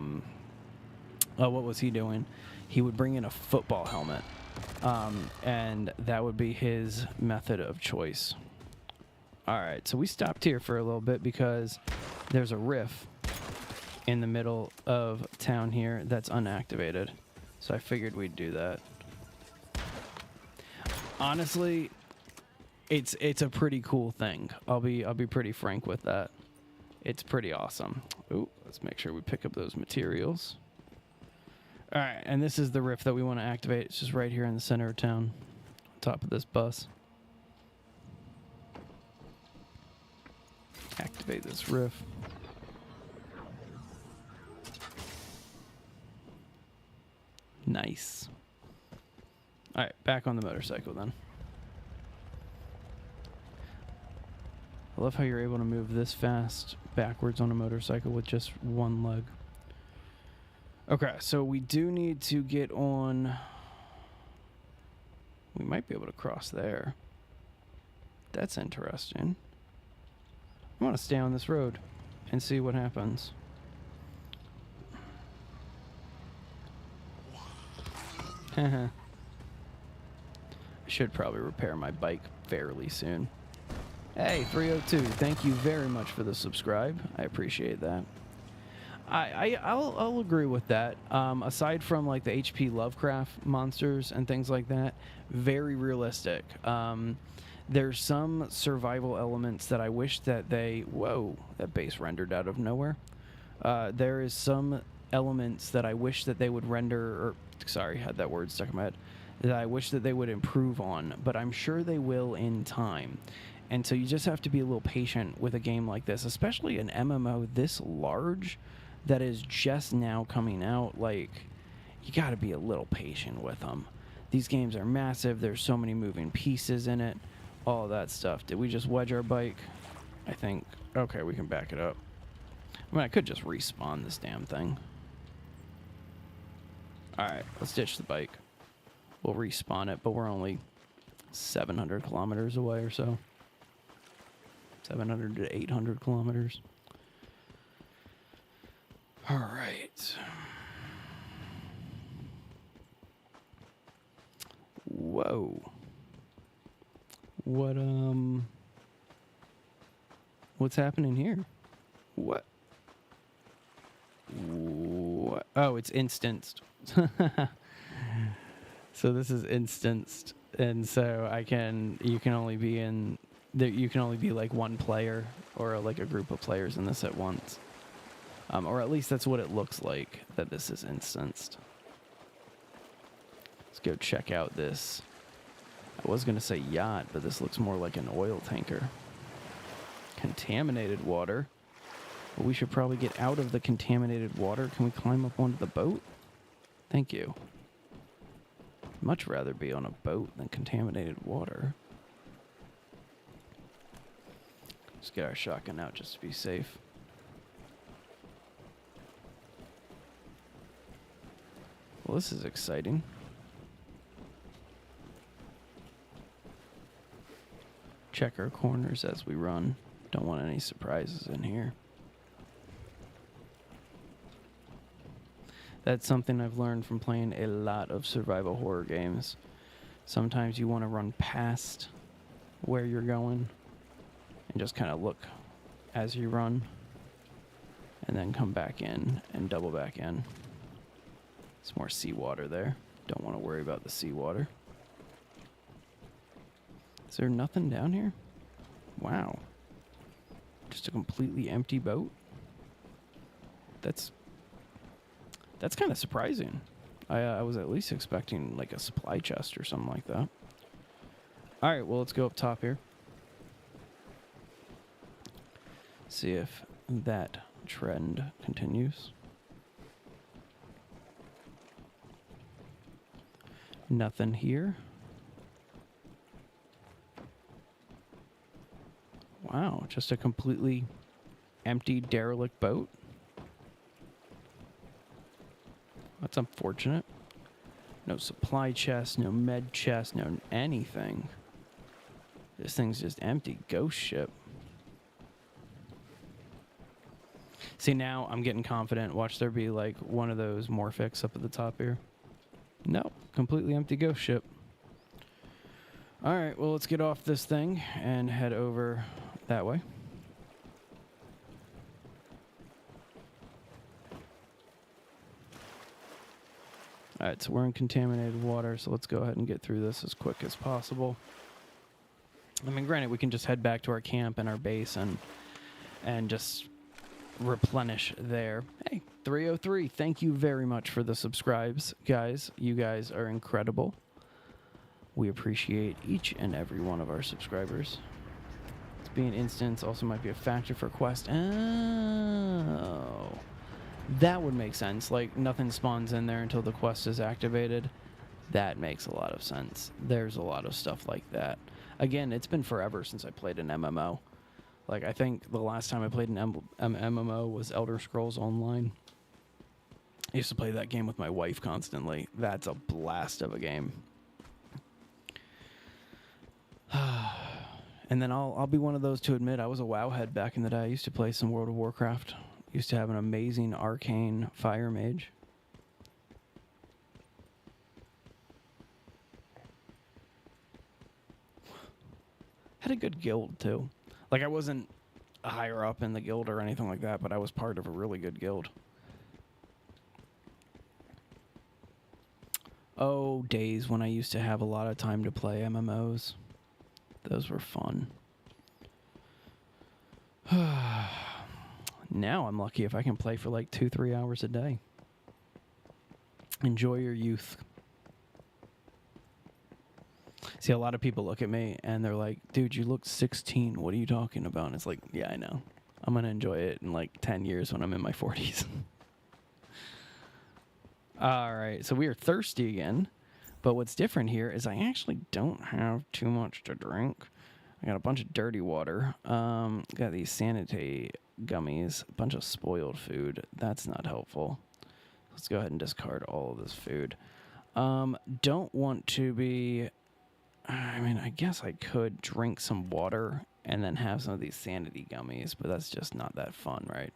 what was he doing? He would bring in a football helmet, and that would be his method of choice. All right, so we stopped here for a little bit because there's a riff in the middle of town here that's unactivated, so I figured we'd do that. Honestly, it's a pretty cool thing. I'll be pretty frank with that. It's pretty awesome. Ooh, let's make sure we pick up those materials. All right, and this is the riff that we want to activate. It's just right here in the center of town, on top of this bus. Activate this riff. Nice. All right, back on the motorcycle then. I love how you're able to move this fast backwards on a motorcycle with just one leg. Okay, so we do need to get on... We might be able to cross there. That's interesting. I want to stay on this road and see what happens. I should probably repair my bike fairly soon. Hey, 302, thank you very much for the subscribe. I appreciate that. I'll agree with that. Aside from like the H.P. Lovecraft monsters and things like that, very realistic. There's some survival elements that I wish that they... Whoa, that base rendered out of nowhere. There is some elements that I wish that they would render... Or, sorry, had that word stuck in my head. That I wish that they would improve on, but I'm sure they will in time. And so you just have to be a little patient with a game like this, especially an MMO this large that is just now coming out. Like, you got to be a little patient with them. These games are massive. There's so many moving pieces in it. All that stuff. Did we just wedge our bike? I think. Okay, we can back it up. I mean, I could just respawn this damn thing. Alright, let's ditch the bike. We'll respawn it, but we're only 700 kilometers away or so. 700 to 800 kilometers. Alright. Whoa. What's happening here? What? Oh, it's instanced. So this is instanced, and so you can only be like one player or like a group of players in this at once. Or at least that's what it looks like, that this is instanced. Let's go check out this. I was going to say yacht, but this looks more like an oil tanker. Contaminated water. Well, we should probably get out of the contaminated water. Can we climb up onto the boat? Thank you. Much rather be on a boat than contaminated water. Let's get our shotgun out just to be safe. Well, this is exciting. Check our corners as we run. Don't want any surprises in here. That's something I've learned from playing a lot of survival horror games. Sometimes you want to run past where you're going and just kind of look as you run, and then come back in and double back in. It's more seawater there. Don't want to worry about the seawater. Is there nothing down here? Wow. Just a completely empty boat? That's kind of surprising. I was at least expecting like a supply chest or something like that. Alright, well, let's go up top here. See if that trend continues. Nothing here. Wow, just a completely empty, derelict boat. That's unfortunate. No supply chest, no med chest, no anything. This thing's just empty. Ghost ship. See, now I'm getting confident. Watch there be like one of those morphics up at the top here. No, completely empty ghost ship. Alright, well, let's get off this thing and head over that way. Alright, so we're in contaminated water, so let's go ahead and get through this as quick as possible. I mean, granted, we can just head back to our camp and our base and just replenish there. Hey, 303, thank you very much for the subscribes, guys. You guys are incredible. We appreciate each and every one of our subscribers. It's being instance also might be a factor for quest. Oh, that would make sense. Like, nothing spawns in there until the quest is activated. That makes a lot of sense. There's a lot of stuff like that. Again, it's been forever since I played an MMO. Like, I think the last time I played an MMO was Elder Scrolls Online. I used to play that game with my wife constantly. That's a blast of a game. And then I'll be one of those to admit I was a WoW head back in the day. I used to play some World of Warcraft. Used to have an amazing arcane fire mage. Had a good guild too. Like, I wasn't a higher up in the guild or anything like that, but I was part of a really good guild. Oh, days when I used to have a lot of time to play MMOs. Those were fun. Now I'm lucky if I can play for like 2-3 hours a day. Enjoy your youth. See, a lot of people look at me and they're like, dude, you look 16. What are you talking about? And it's like, yeah, I know. I'm going to enjoy it in like 10 years when I'm in my 40s. All right, so we are thirsty again. But what's different here is I actually don't have too much to drink. I got a bunch of dirty water. Got these sanity gummies, a bunch of spoiled food. That's not helpful. Let's go ahead and discard all of this food. Don't want to be... I mean, I guess I could drink some water and then have some of these sanity gummies, but that's just not that fun, right?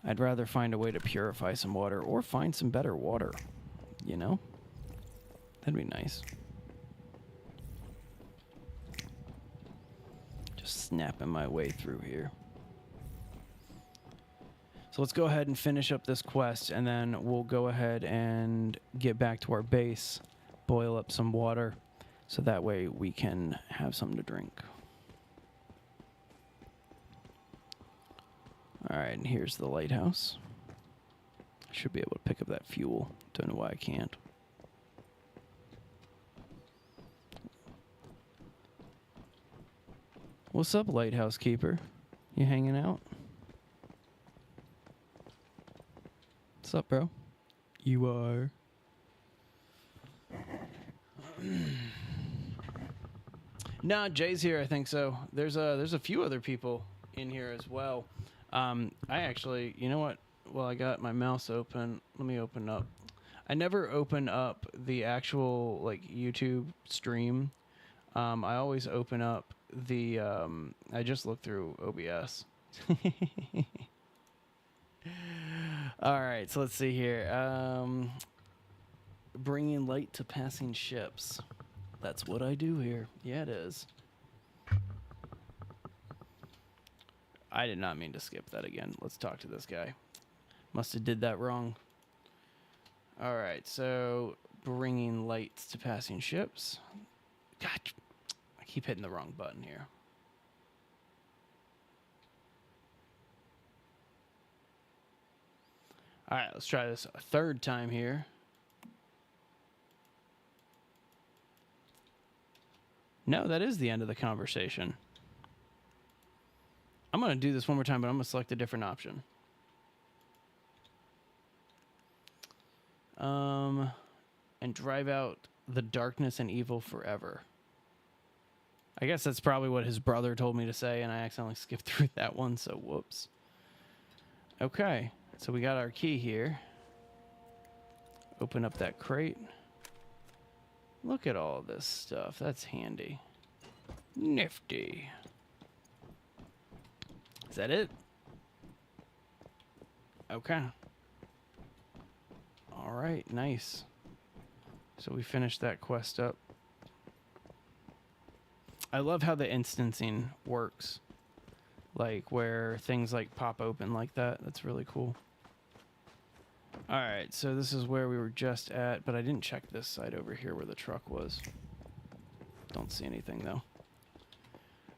I'd rather find a way to purify some water or find some better water, you know? That'd be nice. Just snapping my way through here. So let's go ahead and finish up this quest, and then we'll go ahead and get back to our base, boil up some water, so that way we can have something to drink. Alright, and here's the lighthouse. I should be able to pick up that fuel. Don't know why I can't. What's up, lighthouse keeper? You hanging out? What's up, bro? You are. Nah, Jay's here, I think so. There's a few other people in here as well. I actually, you know what? Well, I got my mouse open. Let me open up. I never open up the actual like YouTube stream. I always open up the I just looked through OBS. All right, so let's see here. Bringing light to passing ships. That's what I do here. Yeah, it is. I did not mean to skip that again. Let's talk to this guy. Must have did that wrong. All right, so bringing lights to passing ships. God, I keep hitting the wrong button here. All right, let's try this a third time here. No, that is the end of the conversation. I'm going to do this one more time, but I'm going to select a different option. And drive out the darkness and evil forever. I guess that's probably what his brother told me to say, and I accidentally skipped through that one, so whoops. Okay, so we got our key here. Open up that crate. Look at all this stuff. That's handy. Nifty. Is that it? Okay. All right, nice. So we finished that quest up. I love how the instancing works. Like where things like pop open like that. That's really cool. All right, so this is where we were just at, but I didn't check this side over here where the truck was. Don't see anything though.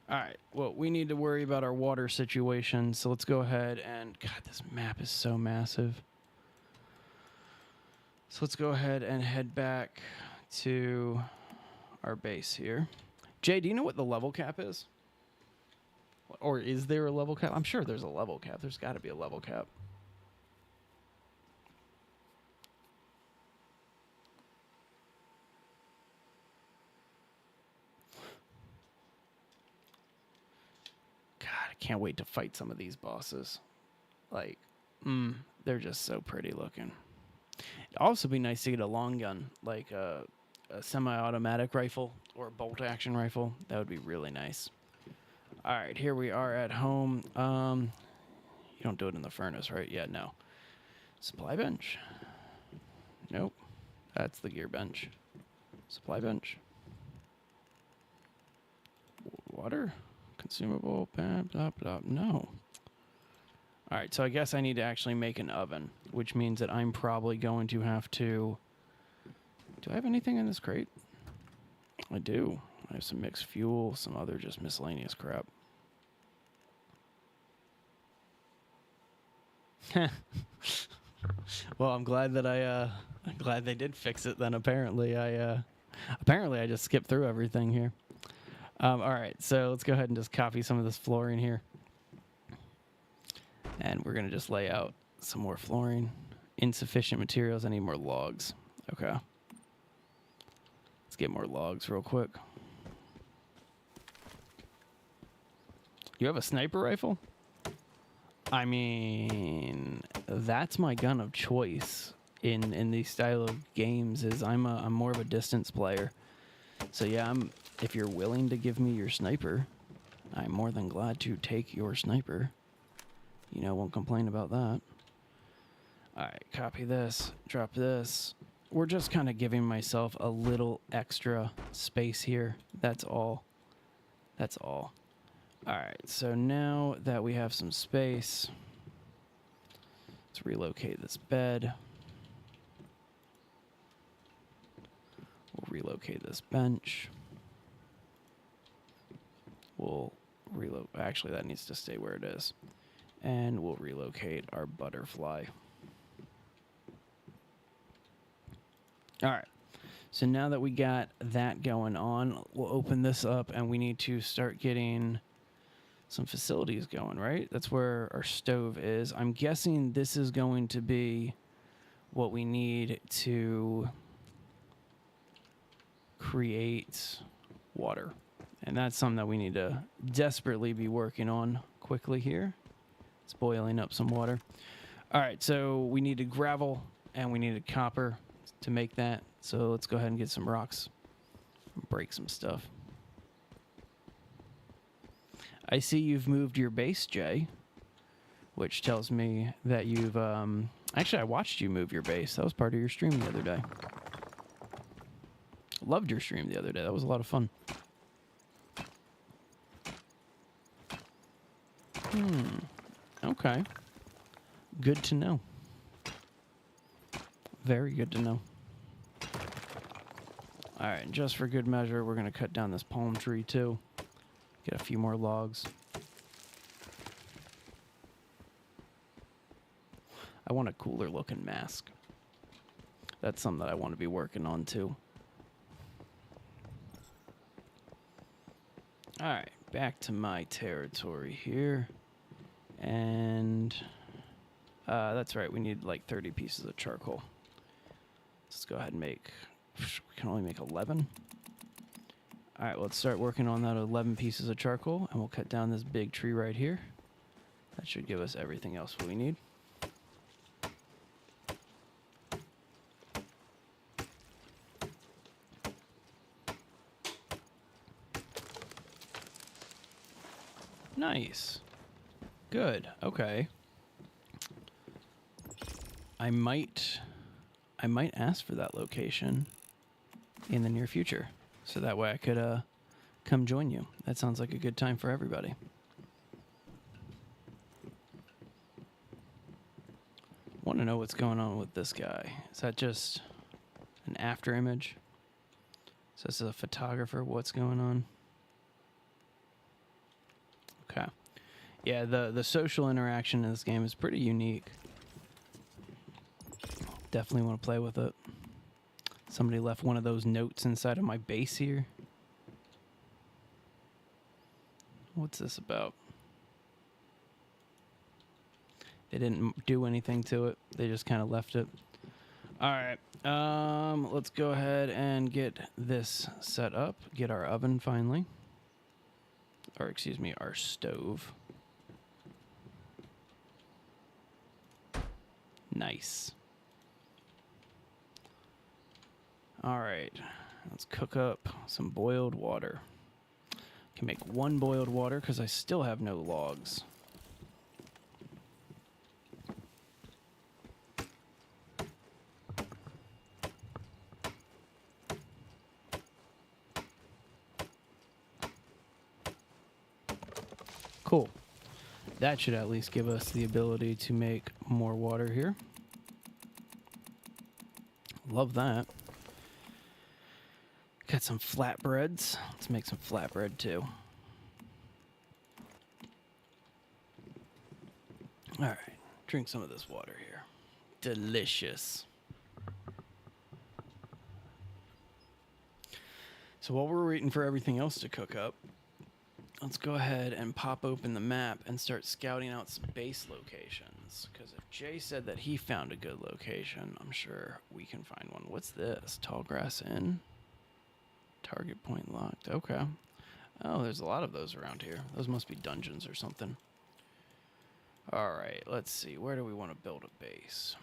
All right, well, we need to worry about our water situation, so let's go ahead and... God, this map is so massive. So let's go ahead and head back to our base here. Jay, do you know what the level cap is? Or is there a level cap? I'm sure there's a level cap. There's got to be a level cap. Can't wait to fight some of these bosses. Like, they're just so pretty looking. It'd also be nice to get a long gun, like a semi-automatic rifle or a bolt-action rifle. That would be really nice. All right, here we are at home. You don't do it in the furnace, right? Yeah, no. Supply bench. Nope. That's the gear bench. Supply bench. Water. Consumable, blah, blah, blah. No. All right, so I guess I need to actually make an oven, which means that I'm probably going to have to... Do I have anything in this crate? I do. I have some mixed fuel, some other just miscellaneous crap. Well, I'm glad that I'm glad they did fix it then. Apparently I just skipped through everything here. All right, so let's go ahead and just copy some of this flooring here. And we're going to just lay out some more flooring. Insufficient materials. I need more logs. Okay. Let's get more logs real quick. You have a sniper rifle? I mean, that's my gun of choice in these style of games. Is I'm more of a distance player. So yeah, if you're willing to give me your sniper, I'm more than glad to take your sniper. You know, won't complain about that. All right, copy this, drop this. We're just kind of giving myself a little extra space here. That's all. That's all. All right, so now that we have some space, let's relocate this bed. We'll relocate this bench. We'll actually, that needs to stay where it is. And we'll relocate our butterfly. All right. So now that we got that going on, we'll open this up and we need to start getting some facilities going, right? That's where our stove is. I'm guessing this is going to be what we need to create water. And that's something that we need to desperately be working on quickly here. It's boiling up some water. All right, so we needed gravel and we needed copper to make that. So let's go ahead and get some rocks, break some stuff. I see you've moved your base, Jay, which tells me that you've... Actually, I watched you move your base. That was part of your stream the other day. Loved your stream the other day. That was a lot of fun. Okay. Good to know. Very good to know. All right, and just for good measure, we're going to cut down this palm tree too. Get a few more logs. I want a cooler looking mask. That's something that I want to be working on too. All right, back to my territory here. And that's right, we need like 30 pieces of charcoal. Let's go ahead and make, we can only make 11. All right, let's start working on that 11 pieces of charcoal, and we'll cut down this big tree right here. That should give us everything else we need. Nice. Good. Okay. I might ask for that location in the near future, so that way I could come join you. That sounds like a good time for everybody. Want to know what's going on with this guy. Is that just an after image? So this is a photographer. What's going on? Okay. Yeah, the social interaction in this game is pretty unique. Definitely want to play with it. Somebody left one of those notes inside of my base here. What's this about? They didn't do anything to it. They just kind of left it. All right. Let's go ahead and get this set up. Get our oven finally. Or excuse me, our stove. Nice. All right, let's cook up some boiled water. Can make one boiled water because I still have no logs. Cool. That should at least give us the ability to make more water here. Love that. Got some flatbreads. Let's make some flatbread too. All right, drink some of this water here. Delicious. So while we're waiting for everything else to cook up, let's go ahead and pop open the map and start scouting out some base locations. Because if Jay said that he found a good location, I'm sure we can find one. What's this? Tall Grass Inn? Target point locked. Okay. Oh, there's a lot of those around here. Those must be dungeons or something. Alright, let's see. Where do we want to build a base?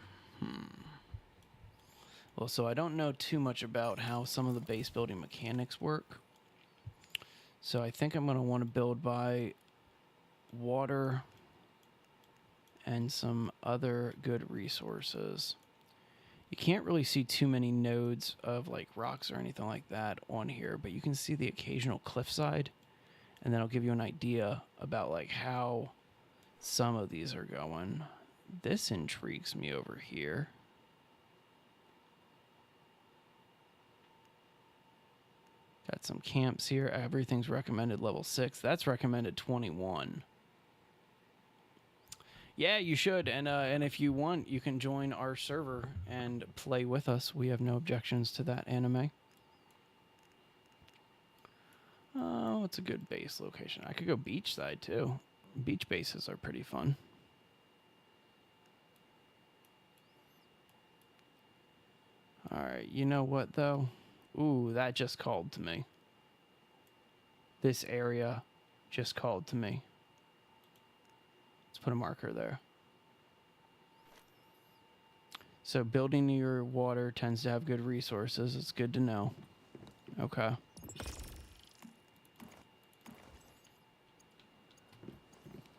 Well, so I don't know too much about how some of the base building mechanics work. So I think I'm going to want to build by water and some other good resources. You can't really see too many nodes of like rocks or anything like that on here, but you can see the occasional cliffside, and that'll give you an idea about like how some of these are going. This intrigues me over here. Got some camps here. Everything's recommended level 6. That's recommended 21. Yeah, you should. And if you want, you can join our server and play with us. We have no objections to that, anime. Oh, it's a good base location. I could go beachside too. Beach bases are pretty fun. Alright, you know what though? Ooh, that just called to me. This area just called to me. Let's put a marker there. So building near water tends to have good resources. It's good to know. Okay.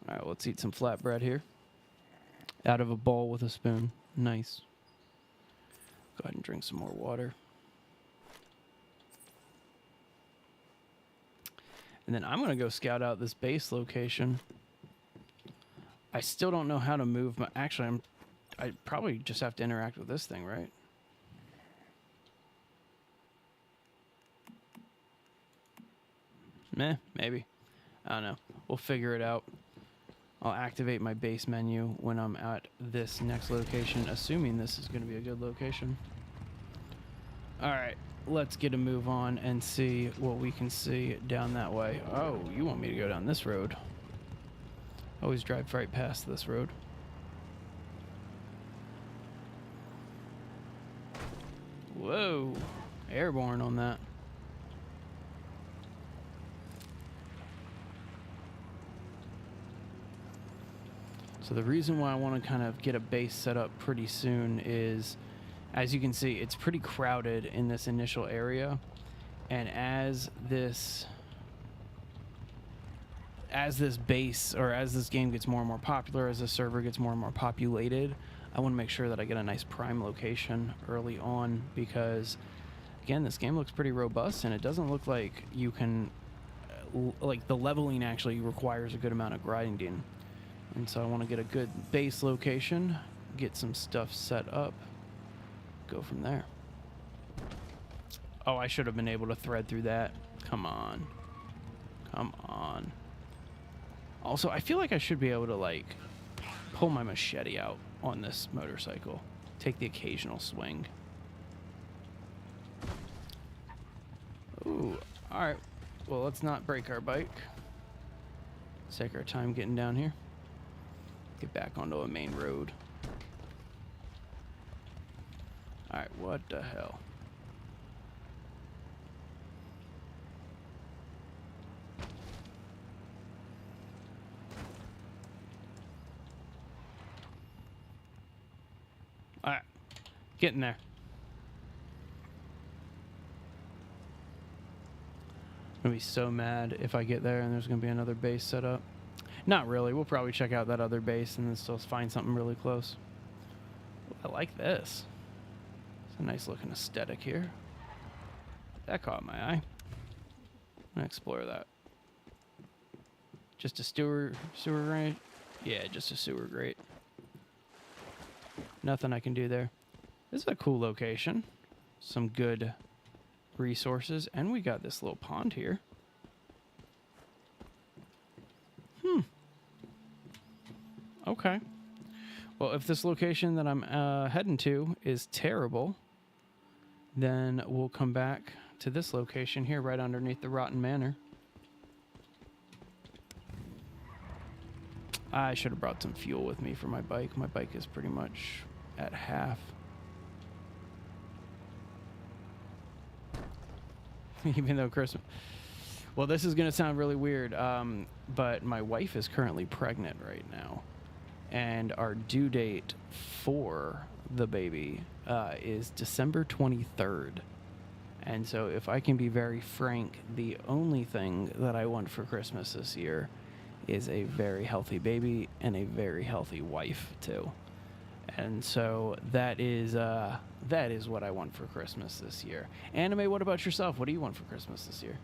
Alright, let's eat some flatbread here. Out of a bowl with a spoon. Nice. Go ahead and drink some more water. And then I'm going to go scout out this base location. I still don't know how to move my... Actually, I probably just have to interact with this thing, right? Meh, maybe. I don't know. We'll figure it out. I'll activate my base menu when I'm at this next location, assuming this is going to be a good location. Alright, let's get a move on and see what we can see down that way. Oh, you want me to go down this road? Always drive right past this road. Whoa, airborne on that. So the reason why I want to kind of get a base set up pretty soon is, as you can see, it's pretty crowded in this initial area. And as this base, or as this game gets more and more popular, as the server gets more and more populated, I want to make sure that I get a nice prime location early on, because again, this game looks pretty robust and it doesn't look like you can, like the leveling actually requires a good amount of grinding. And so I want to get a good base location, get some stuff set up, go from there. Oh, I should have been able to thread through that. Come on. Come on. Also, I feel like I should be able to, like, pull my machete out on this motorcycle. Take the occasional swing. Ooh, alright. Well, let's not break our bike. Let's take our time getting down here. Get back onto a main road. Alright, what the hell? Alright, getting there. I'm gonna be so mad if I get there and there's gonna be another base set up. Not really. We'll probably check out that other base and then still find something really close. I like this. It's a nice looking aesthetic here. That caught my eye. I'm gonna explore that. Just a sewer grate? Yeah, just a sewer grate. Nothing I can do there. This is a cool location. Some good resources. And we got this little pond here. Okay. Well, if this location that I'm heading to is terrible, then we'll come back to this location here right underneath the Rotten Manor. I should have brought some fuel with me for my bike. My bike is pretty much at half. even though Christmas. Well, this is going to sound really weird, but my wife is currently pregnant right now, and our due date for the baby is December 23rd. And so, if I can be very frank, the only thing that I want for Christmas this year is a very healthy baby and a very healthy wife too. And so that is what I want for Christmas this year. Anime, what about yourself? What do you want for Christmas this year?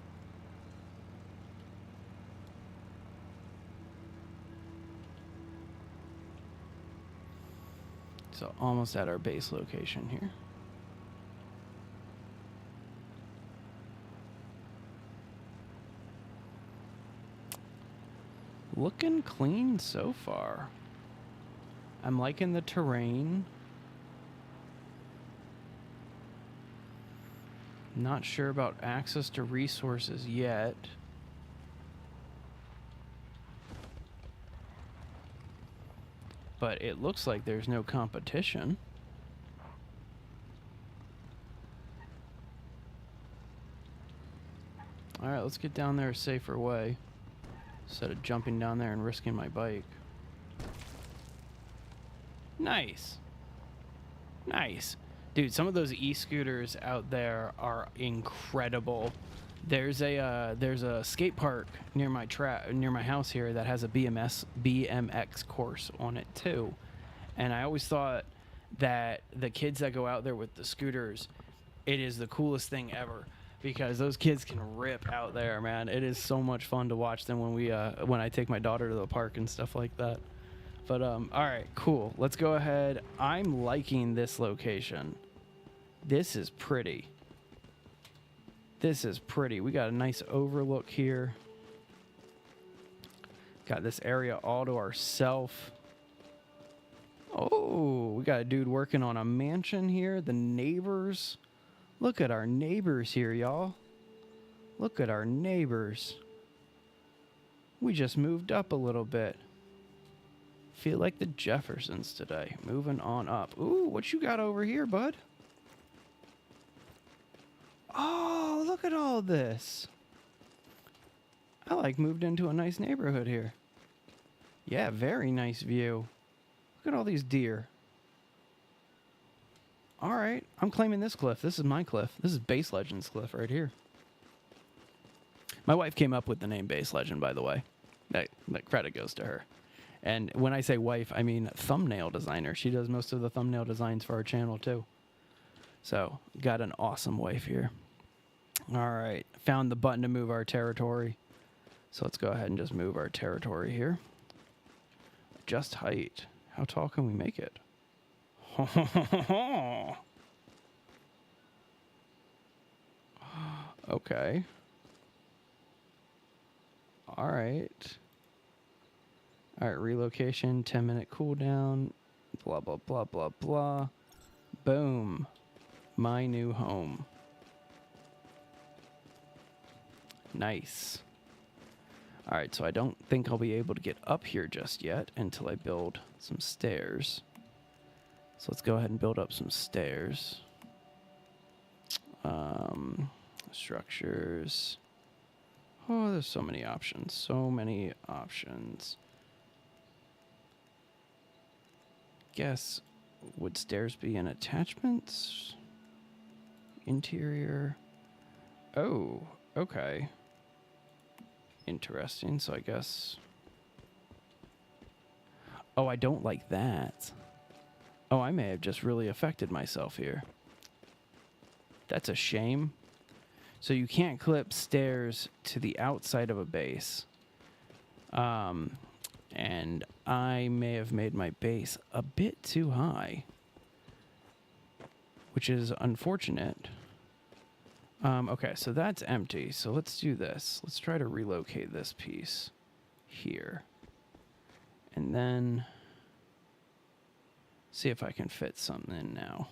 So almost at our base location here. Looking clean so far. I'm liking the terrain. Not sure about access to resources yet. But it looks like there's no competition. Alright, let's get down there a safer way, instead of jumping down there and risking my bike. Nice. Nice. Dude, some of those e-scooters out there are incredible. There's a skate park near my house here that has a BMX course on it too. And I always thought that the kids that go out there with the scooters, it is the coolest thing ever, because those kids can rip out there, man. It is so much fun to watch them when I take my daughter to the park and stuff like that. But all right, cool. Let's go ahead. I'm liking this location. This is pretty. This is pretty. We got a nice overlook here. Got this area all to ourselves. Oh, we got a dude working on a mansion here. The neighbors. Look at our neighbors here, y'all. Look at our neighbors. We just moved up a little bit. Feel like the Jeffersons today. Moving on up. Ooh, what you got over here, bud? Oh, look at all this. I moved into a nice neighborhood here. Yeah, very nice view. Look at all these deer. All right, I'm claiming this cliff. This is my cliff. This is Base Legends cliff right here. My wife came up with the name Base Legend, by the way. That credit goes to her. And when I say wife, I mean thumbnail designer. She does most of the thumbnail designs for our channel too. So, got an awesome wife here. All right, found the button to move our territory. So let's go ahead and just move our territory here. Adjust height. How tall can we make it? Okay. All right. All right, relocation, 10-minute cooldown, blah, blah, blah, blah, blah. Boom. My new home. Nice. All right, so I don't think I'll be able to get up here just yet until I build some stairs. So let's go ahead and build up some stairs. Structures. Oh, there's so many options. So many options. Guess, would stairs be in attachments? Interior. Oh, okay. Interesting. So I guess. Oh, I don't like that. Oh, I may have just really affected myself here. That's a shame. So you can't clip stairs to the outside of a base. And I may have made my base a bit too high, which is unfortunate. Okay, so that's empty. So let's do this. Let's try to relocate this piece here. And then see if I can fit something in now.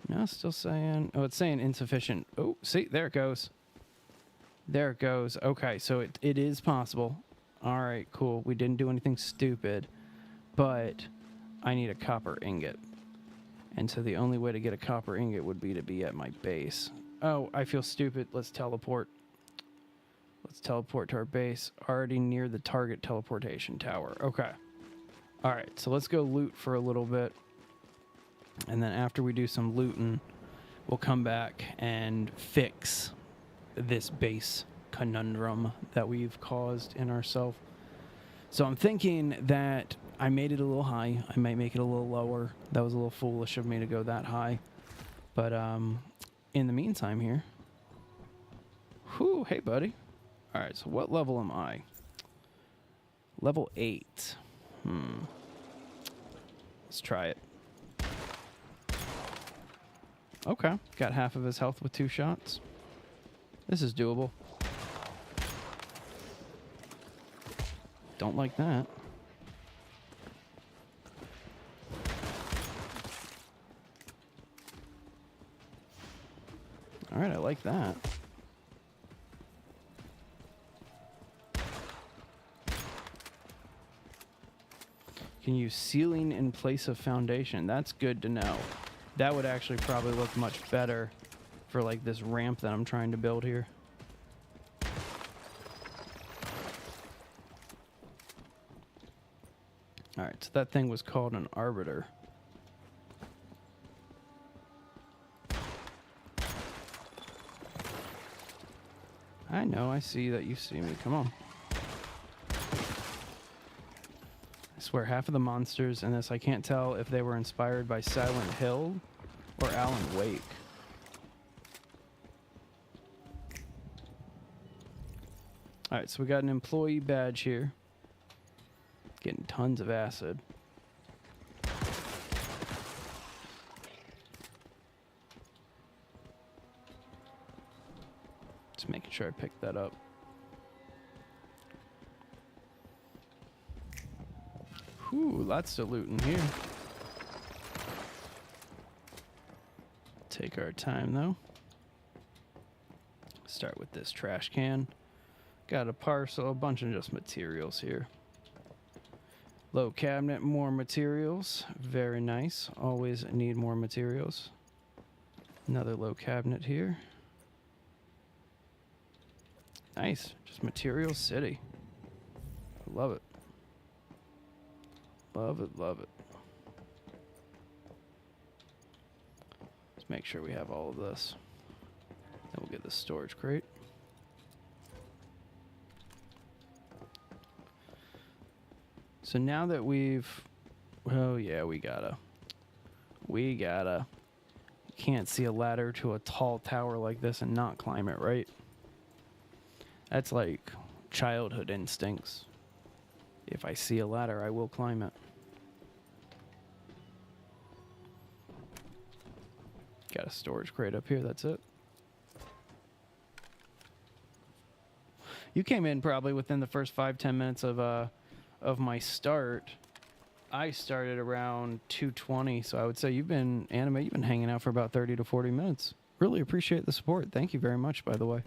No, still saying... Oh, it's saying insufficient. Oh, see, there it goes. There it goes. Okay, so it is possible. All right, cool. We didn't do anything stupid, but I need a copper ingot. And so the only way to get a copper ingot would be to be at my base. Oh, I feel stupid. Let's teleport. Let's teleport to our base. Already near the target teleportation tower. Okay. All right, so let's go loot for a little bit. And then after we do some looting, we'll come back and fix this base conundrum that we've caused in ourselves. So I'm thinking that I made it a little high. I might make it a little lower. That was a little foolish of me to go that high. But in the meantime here... Whew, hey, buddy. All right, so what level am I? Level 8. Let's try it. Okay, got half of his health with 2 shots. This is doable. Don't like that. All right, I like that. Can use ceiling in place of foundation. That's good to know. That would actually probably look much better for like this ramp that I'm trying to build here. All right, so that thing was called an arbiter. I know, I see that you see me. Come on. I swear, half of the monsters in this, I can't tell if they were inspired by Silent Hill or Alan Wake. Alright, so we got an employee badge here. Getting tons of acid. Just making sure I picked that up. Whew, lots of loot in here. Take our time though. Start with this trash can. Got a parcel, a bunch of just materials here. Low cabinet, more materials. Very nice. Always need more materials. Another low cabinet here. Nice. Just material city. Love it. Love it, love it. Let's make sure we have all of this. Then we'll get the storage crate. So now that we've... Oh yeah, we gotta. You can't see a ladder to a tall tower like this and not climb it, right? That's like childhood instincts. If I see a ladder, I will climb it. Got a storage crate up here, that's it. You came in probably within the first 5-10 minutes of my start. I started around 2:20, so I would say you've been hanging out for about 30 to 40 minutes. Really appreciate the support. Thank you very much, by the way.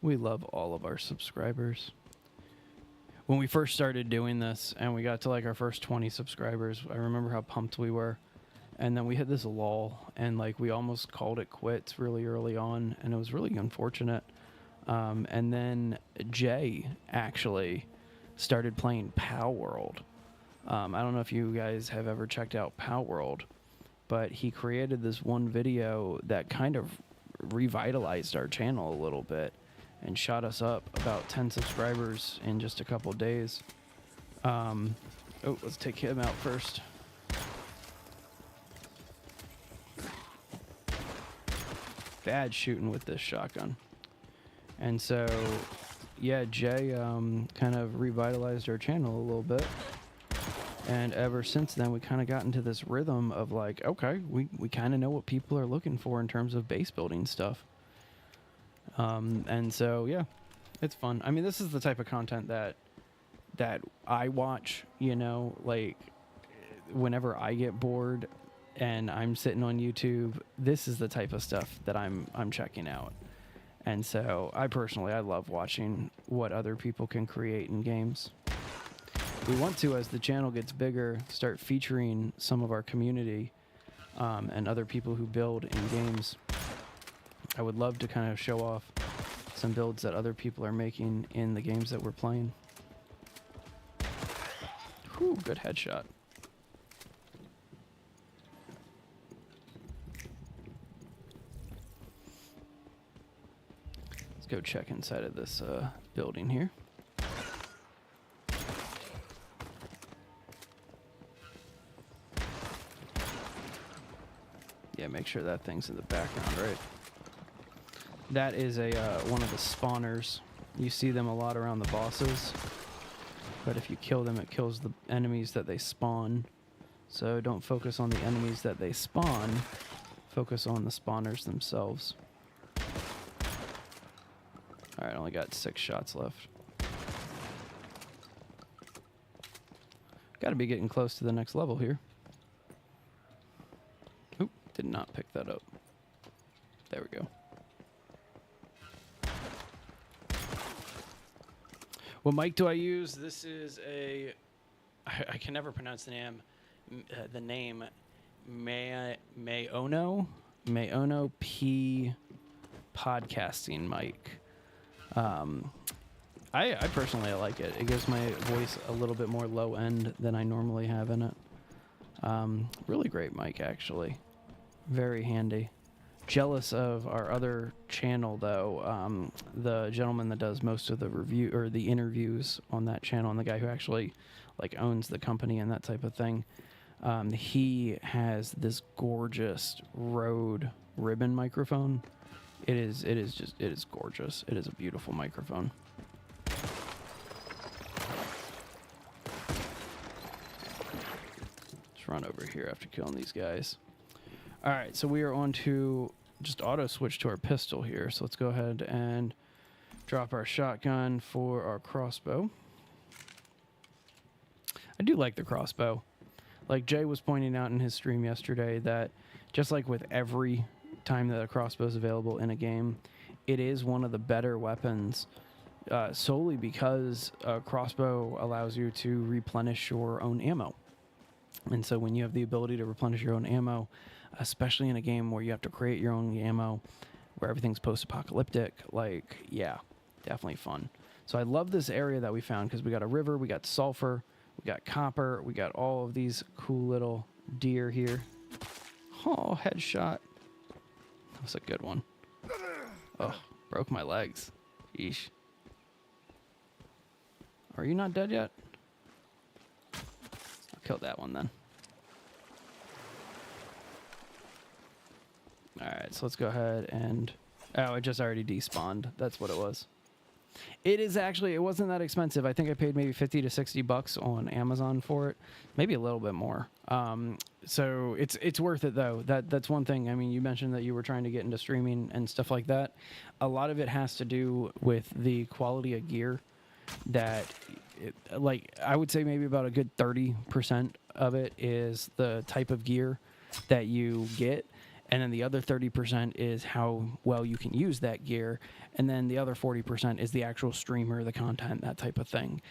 We love all of our subscribers. When we first started doing this and we got to like our first 20 subscribers, I remember how pumped we were. And then we hit this lull and like we almost called it quits really early on, and it was really unfortunate. And then Jay actually started playing Pow World. I don't know if you guys have ever checked out Pow World, but he created this one video that kind of revitalized our channel a little bit and shot us up about 10 subscribers in just a couple days. Oh, let's take him out first. Bad shooting with this shotgun. And so, yeah, Jay kind of revitalized our channel a little bit. And ever since then, we kind of got into this rhythm of like, okay, we kind of know what people are looking for in terms of base building stuff. And so, yeah, it's fun. I mean, this is the type of content that I watch, you know, like whenever I get bored and I'm sitting on YouTube, this is the type of stuff that I'm checking out. And so I love watching what other people can create in games. We want to, as the channel gets bigger, start featuring some of our community and other people who build in games. I would love to kind of show off some builds that other people are making in the games that we're playing. Whew, good headshot. Let's go check inside of this building here. Yeah, make sure that thing's in the background, right? That is a one of the spawners. You see them a lot around the bosses, but if you kill them, it kills the enemies that they spawn. So don't focus on the enemies that they spawn. Focus on the spawners themselves. Alright, I only got 6 shots left. Gotta be getting close to the next level here. Oop, did not pick that up. There we go. What mic do I use? This is a... I can never pronounce the name. Mayono P podcasting mic. I personally like it. It gives my voice a little bit more low end than I normally have in it. Really great mic, actually. Very handy. Jealous of our other channel, though. The gentleman that does most of the review or the interviews on that channel, and the guy who actually like owns the company and that type of thing. He has this gorgeous Rode ribbon microphone. It is gorgeous. It is a beautiful microphone. Let's run over here after killing these guys. All right, so we are on to just auto switch to our pistol here. So let's go ahead and drop our shotgun for our crossbow. I do like the crossbow. Like Jay was pointing out in his stream yesterday that just like with every time that a crossbow is available in a game, it is one of the better weapons solely because a crossbow allows you to replenish your own ammo. And so when you have the ability to replenish your own ammo, especially in a game where you have to create your own ammo, where everything's post-apocalyptic, like, yeah, definitely fun. So I love this area that we found because we got a river, we got sulfur, we got copper, we got all of these cool little deer here. Oh, headshot. That was a good one. Oh, broke my legs. Yeesh. Are you not dead yet? I'll kill that one then. Alright, so let's go ahead and... Oh, it just already despawned. That's what it was. It is actually... It wasn't that expensive. I think I paid maybe 50 to 60 bucks on Amazon for it. Maybe a little bit more. So it's worth it, though. That's one thing. I mean, you mentioned that you were trying to get into streaming and stuff like that. A lot of it has to do with the quality of gear that... like, I would say maybe about a good 30% of it is the type of gear that you get. And then the other 30% is how well you can use that gear. And then the other 40% is the actual streamer, the content, that type of thing.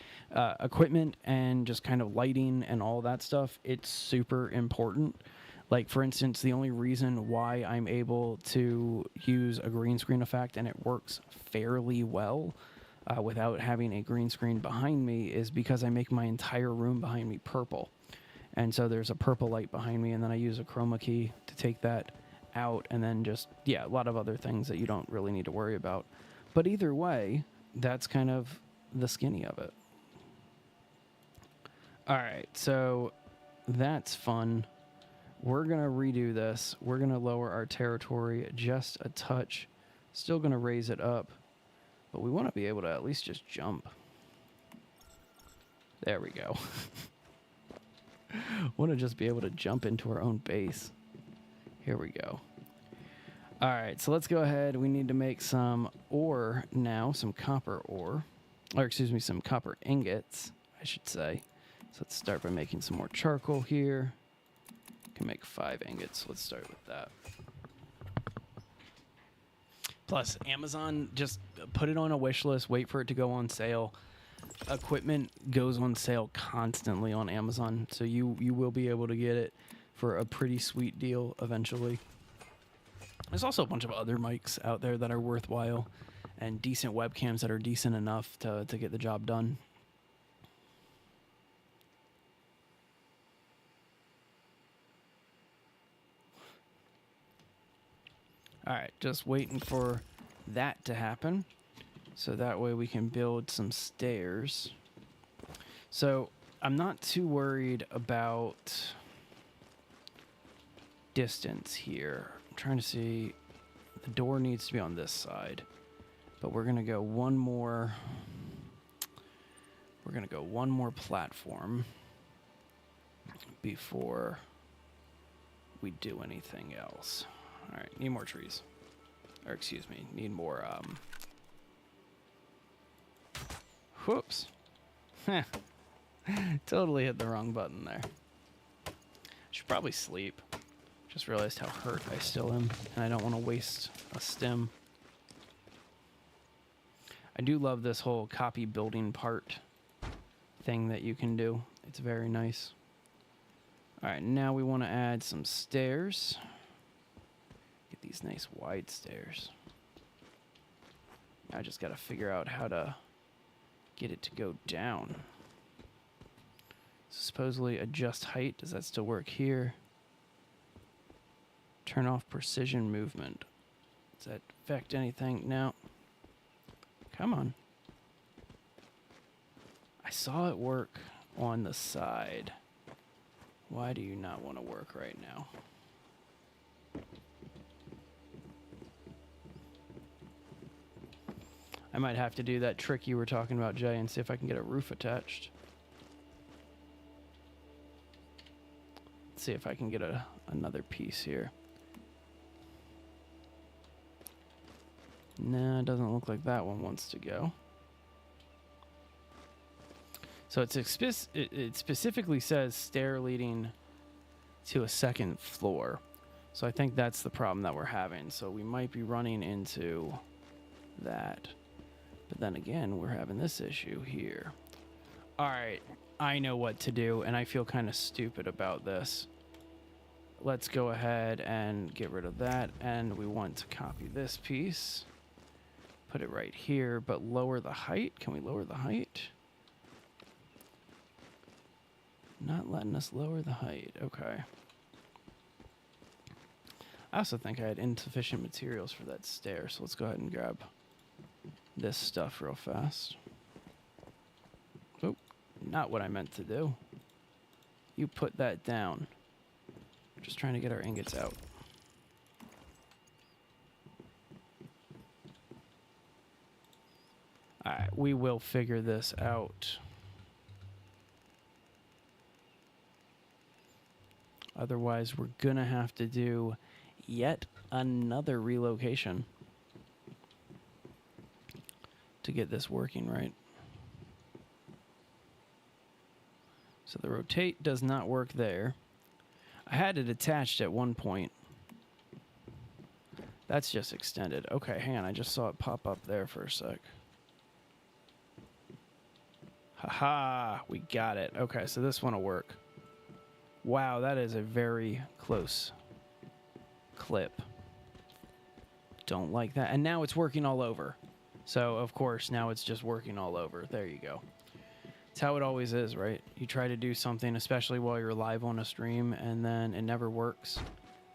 Equipment and just kind of lighting and all that stuff, it's super important. Like, for instance, the only reason why I'm able to use a green screen effect and it works fairly well without having a green screen behind me is because I make my entire room behind me purple. And so there's a purple light behind me, and then I use a chroma key to take that out, and then just, yeah, a lot of other things that you don't really need to worry about. But either way, that's kind of the skinny of it. All right, so that's fun. We're going to redo this. We're going to lower our territory just a touch. Still going to raise it up, but we want to be able to at least just jump. There we go. Want to just be able to jump into our own base. Here we go. All right, so let's go ahead. We need to make some ore now, some copper ore. Or excuse me, some copper ingots, I should say. So let's start by making some more charcoal here. Can make 5 ingots. Let's start with that. Plus, Amazon, just put it on a wish list, wait for it to go on sale. Equipment goes on sale constantly on Amazon, so you will be able to get it for a pretty sweet deal eventually. There's also a bunch of other mics out there that are worthwhile and decent webcams that are decent enough to get the job done. All right, just waiting for that to happen. So that way we can build some stairs. So I'm not too worried about distance here. I'm trying to see, the door needs to be on this side, but we're gonna go one more. We're gonna go one more platform before we do anything else. All right, need more trees, or excuse me, need more. Whoops. Totally hit the wrong button there. Should probably sleep. Just realized how hurt I still am, and I don't want to waste a stem. I do love this whole copy building part thing that you can do. It's very nice. All right, now we want to add some stairs. Get these nice wide stairs. I just got to figure out how to get it to go down. So supposedly adjust height. Does that still work here? Turn off precision movement. Does that affect anything? No. Come on. I saw it work on the side. Why do you not want to work right now? I might have to do that trick you were talking about, Jay, and see if I can get a roof attached. Let's see if I can get another piece here. Nah, it doesn't look like that one wants to go. So it specifically says stair leading to a second floor. So I think that's the problem that we're having. So we might be running into that. But then again, we're having this issue here. All right, I know what to do, and I feel kind of stupid about this. Let's go ahead and get rid of that, and we want to copy this piece. Put it right here, but lower the height. Can we lower the height? Not letting us lower the height. Okay. I also think I had insufficient materials for that stair, so let's go ahead and grab this stuff real fast. Oh, not what I meant to do. You put that down. Just trying to get our ingots out. Alright, we will figure this out. Otherwise, we're gonna have to do yet another relocation to get this working right. So the rotate does not work there. I had it attached at one point. That's just extended. Okay, hang on. I just saw it pop up there for a sec. Haha, we got it. Okay, so this one will work. Wow, that is a very close clip. Don't like that. And now it's working all over. So, of course, now it's just working all over. There you go. It's how it always is, right? You try to do something, especially while you're live on a stream, and then it never works.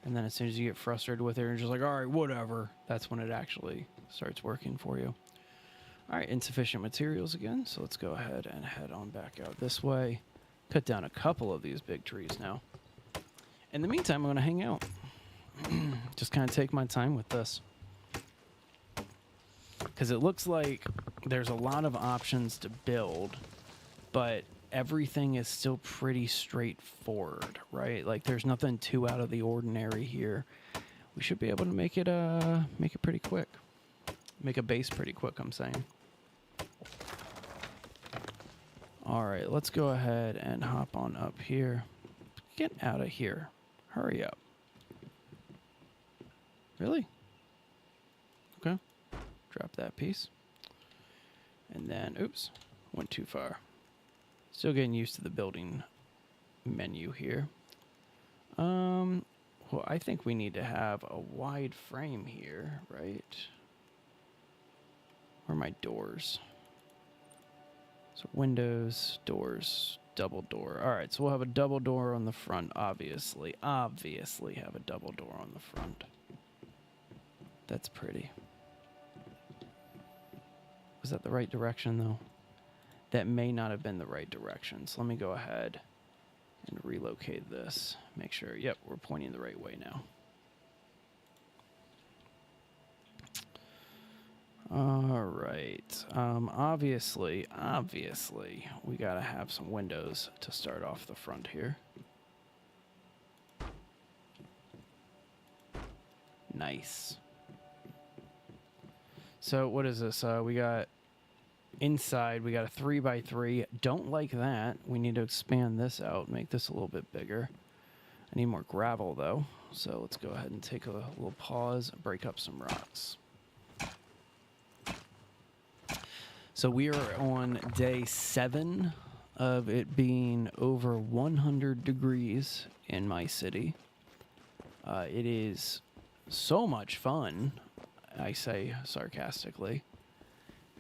And then as soon as you get frustrated with it, you're just like, all right, whatever. That's when it actually starts working for you. All right, insufficient materials again. So let's go ahead and head on back out this way. Cut down a couple of these big trees now. In the meantime, I'm going to hang out. Just kind of take my time with this. Because it looks like there's a lot of options to build, but everything is still pretty straightforward, right? Like there's nothing too out of the ordinary here. We should be able to make it pretty quick. Make a base pretty quick, I'm saying. All right, let's go ahead and hop on up here. Get out of here. Hurry up. Really? Okay. Drop that piece. And then, oops, went too far. Still getting used to the building menu here. Well, I think we need to have a wide frame here, right? Where are my doors? So windows, doors, double door. All right, so we'll have a double door on the front, obviously. Obviously have a double door on the front. That's pretty. Was that the right direction, though? That may not have been the right direction. So let me go ahead and relocate this. Make sure, yep, we're pointing the right way now. All right. Obviously, we got to have some windows to start off the front here. Nice. So what is this? We got inside, we got a 3x3. Don't like that. We need to expand this out, make this a little bit bigger. I need more gravel, though. So let's go ahead and take a little pause, break up some rocks. So we are on day 7 of it being over 100 degrees in my city. It is so much fun, I say sarcastically,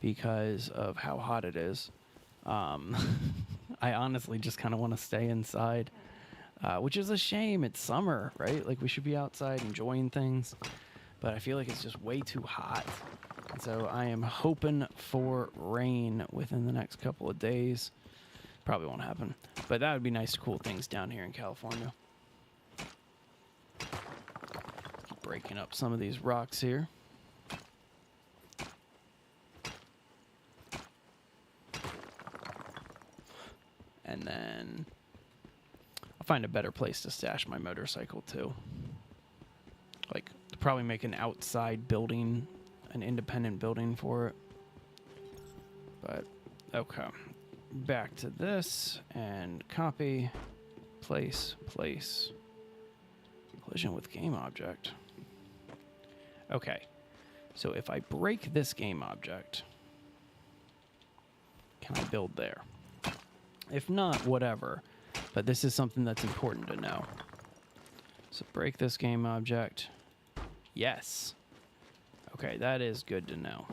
because of how hot it is. I honestly just kind of want to stay inside, which is a shame. It's summer, right? Like, we should be outside enjoying things, but I feel like it's just way too hot. And so I am hoping for rain within the next couple of days. Probably won't happen, but that would be nice to cool things down here in California. Keep breaking up some of these rocks here. And then I'll find a better place to stash my motorcycle too. Like, probably make an outside building, an independent building for it. But, okay. Back to this, and copy, place. Collision with game object. Okay. So if I break this game object, can I build there? If not, whatever. But this is something that's important to know. So break this game object. Yes. Okay, that is good to know.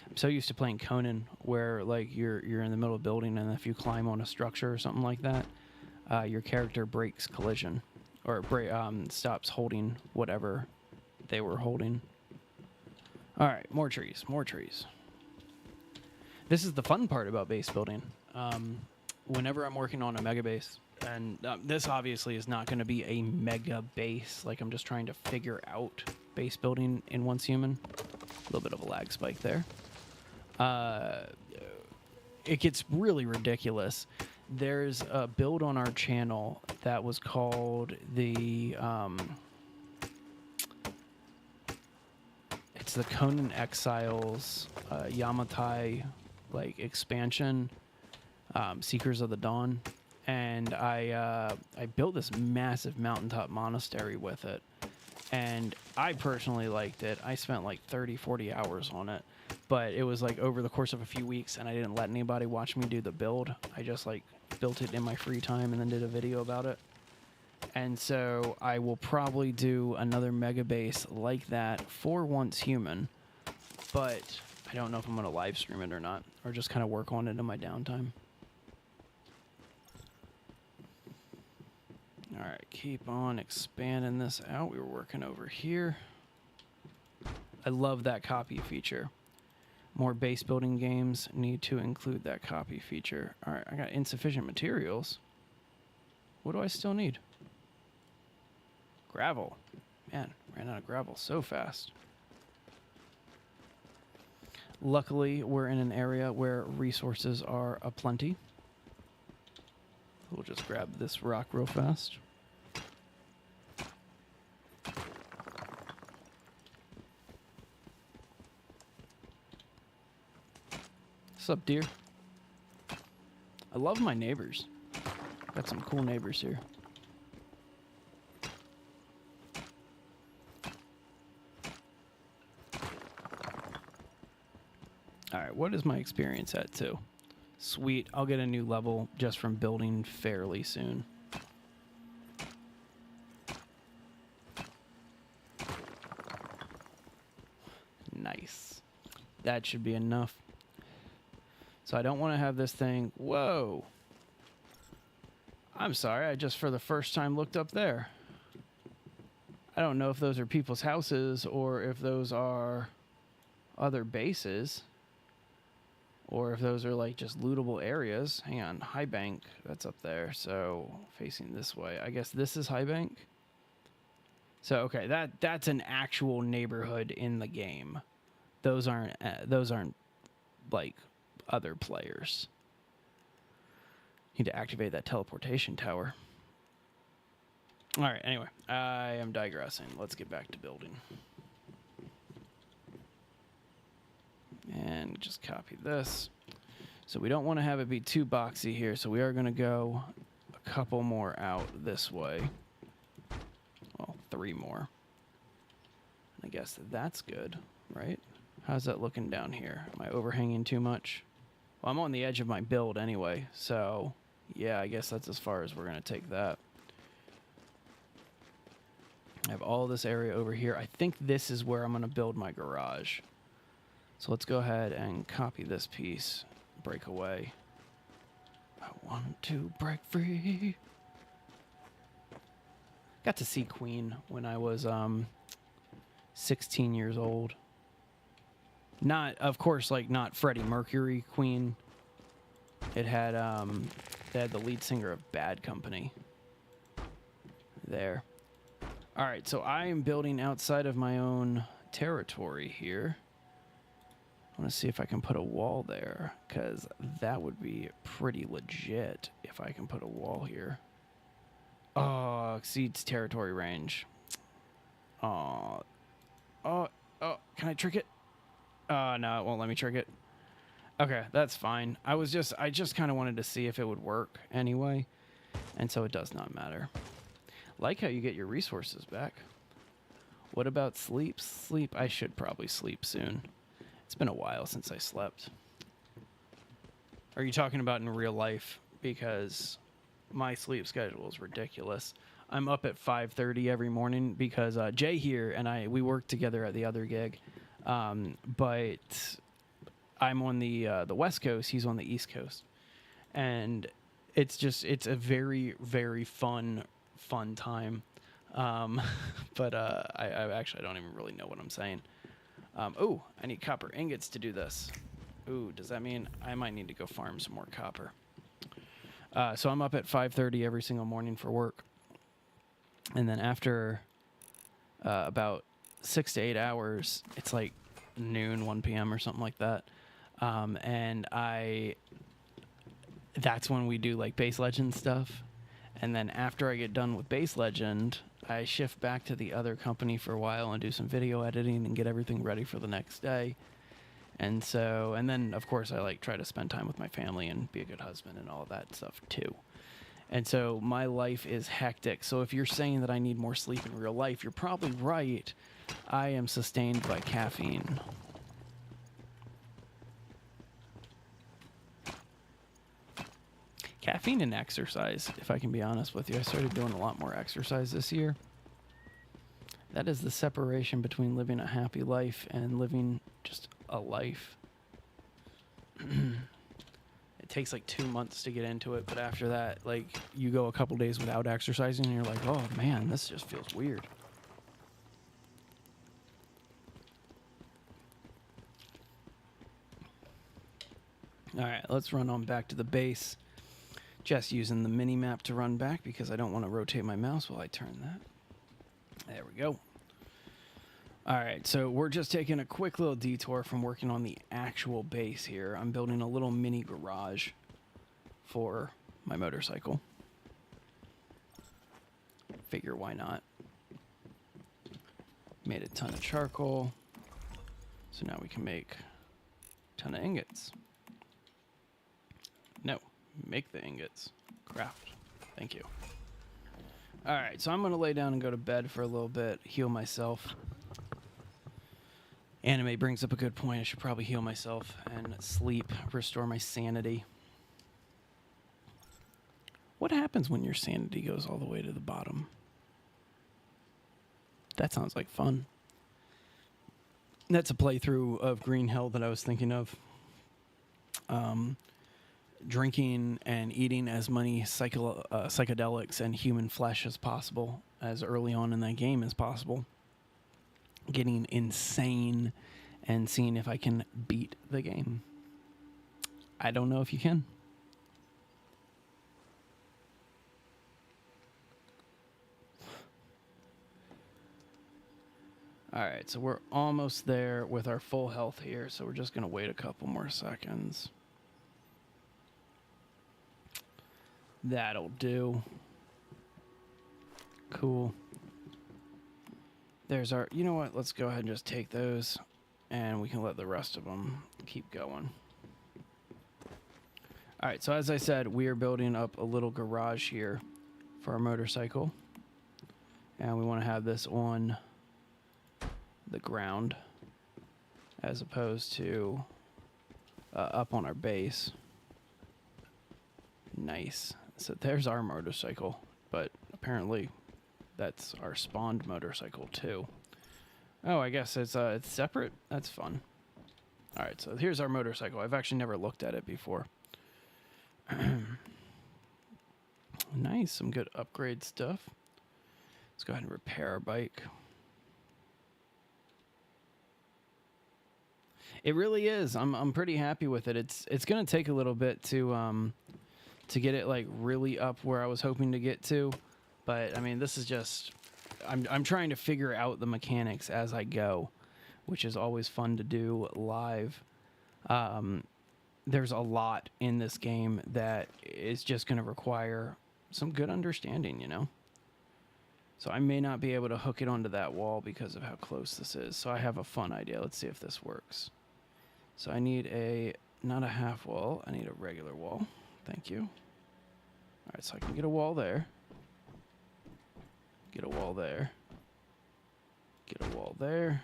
I'm so used to playing Conan, where like you're in the middle of a building, and if you climb on a structure or something like that, your character breaks collision, or stops holding whatever they were holding. All right, more trees. This is the fun part about base building. Whenever I'm working on a mega base, and this obviously is not going to be a mega base, like I'm just trying to figure out base building in Once Human. A little bit of a lag spike there. It gets really ridiculous. There's a build on our channel that was called the it's the Conan Exiles Yamatai like expansion, Seekers of the Dawn, and I built this massive mountaintop monastery with it, and I personally liked it. I spent like 30-40 hours on it, but it was like over the course of a few weeks, and I didn't let anybody watch me do the build. I just like built it in my free time and then did a video about it. And so I will probably do another mega base like that for Once Human, but I don't know if I'm going to live stream it or not, or just kind of work on it in my downtime. All right, keep on expanding this out. We were working over here. I love that copy feature. More base building games need to include that copy feature. All right, I got insufficient materials. What do I still need? Gravel. Man, ran out of gravel so fast. Luckily, we're in an area where resources are aplenty. We'll just grab this rock real fast. What's up, dear? I love my neighbors. Got some cool neighbors here. Alright, what is my experience at, too? Sweet, I'll get a new level just from building fairly soon. That should be enough. So I don't want to have this thing... Whoa! I'm sorry, I just for the first time looked up there. I don't know if those are people's houses or if those are other bases. Or if those are like just lootable areas. Hang on, High Bank, that's up there. So facing this way. I guess this is High Bank. So okay, that's an actual neighborhood in the game. Those aren't like other players. Need to activate that teleportation tower. All right, anyway, I am digressing. Let's get back to building. And just copy this. So we don't want to have it be too boxy here, so we are going to go a couple more out this way. Well, 3 more. I guess that's good, right? How's that looking down here? Am I overhanging too much? Well, I'm on the edge of my build anyway, so yeah, I guess that's as far as we're going to take that. I have all this area over here. I think this is where I'm going to build my garage. So let's go ahead and copy this piece. Break away. I want to break free. Got to see Queen when I was 16 years old. Not, of course, like not Freddie Mercury Queen. It had they had the lead singer of Bad Company. There. All right, so I am building outside of my own territory here. I want to see if I can put a wall there, because that would be pretty legit if I can put a wall here. Oh, exceeds territory range. Oh, can I trick it? No, it won't let me trick it. Okay, that's fine. I just kind of wanted to see if it would work anyway, and so it does not matter. Like how you get your resources back. What about sleep? Sleep, I should probably sleep soon. It's been a while since I slept. Are you talking about in real life? Because my sleep schedule is ridiculous. I'm up at 5:30 every morning because Jay here and we work together at the other gig. But I'm on the West Coast, he's on the East Coast. And it's a very, very fun time. But I actually don't even really know what I'm saying. Oh, I need copper ingots to do this. Ooh, does that mean I might need to go farm some more copper? So I'm up at 5:30 every single morning for work. And then after about 6 to 8 hours, it's like noon, 1 p.m. or something like that. And that's when we do like base legend stuff. And then after I get done with base legend, I shift back to the other company for a while and do some video editing and get everything ready for the next day. And then of course I like try to spend time with my family and be a good husband and all of that stuff too. And so my life is hectic. So if you're saying that I need more sleep in real life, you're probably right. I am sustained by caffeine. Caffeine and exercise, if I can be honest with you. I started doing a lot more exercise this year. That is the separation between living a happy life and living just a life. It takes like 2 months to get into it, but after that, like, you go a couple days without exercising and you're like, oh man, this just feels weird. All right, let's run on back to the base. Just using the mini map to run back because I don't want to rotate my mouse while I turn that. There we go. All right, so we're just taking a quick little detour from working on the actual base here. I'm building a little mini garage for my motorcycle. Figure why not. Made a ton of charcoal. So now we can make a ton of ingots. No. Make the ingots. Craft. Thank you. All right, so I'm going to lay down and go to bed for a little bit, heal myself. Anime brings up a good point. I should probably heal myself and sleep, restore my sanity. What happens when your sanity goes all the way to the bottom? That sounds like fun. That's a playthrough of Green Hell that I was thinking of. Drinking and eating as many psychedelics and human flesh as possible as early on in that game as possible. Getting insane and seeing if I can beat the game. I don't know if you can. All right, so we're almost there with our full health here, so we're just going to wait a couple more seconds. That'll do. Cool. There's our... You know what? Let's go ahead and just take those, and we can let the rest of them keep going. All right, so as I said, we are building up a little garage here for our motorcycle. And we want to have this on the ground as opposed to up on our base. Nice. So there's our motorcycle, but apparently that's our spawned motorcycle too. Oh, I guess it's separate. That's fun. All right, so here's our motorcycle. I've actually never looked at it before. Nice, some good upgrade stuff. Let's go ahead and repair our bike. It really is. I'm pretty happy with it. It's gonna take a little bit to get it like really up where I was hoping to get to, but I mean this is just I'm trying to figure out the mechanics as I go, which is always fun to do live. There's a lot in this game that is just going to require some good understanding, you know? So I may not be able to hook it onto that wall because of how close this is. So I have a fun idea. Let's see if this works. So I need not a half wall, I need a regular wall. Thank you. All right, so I can get a wall there. Get a wall there. Get a wall there.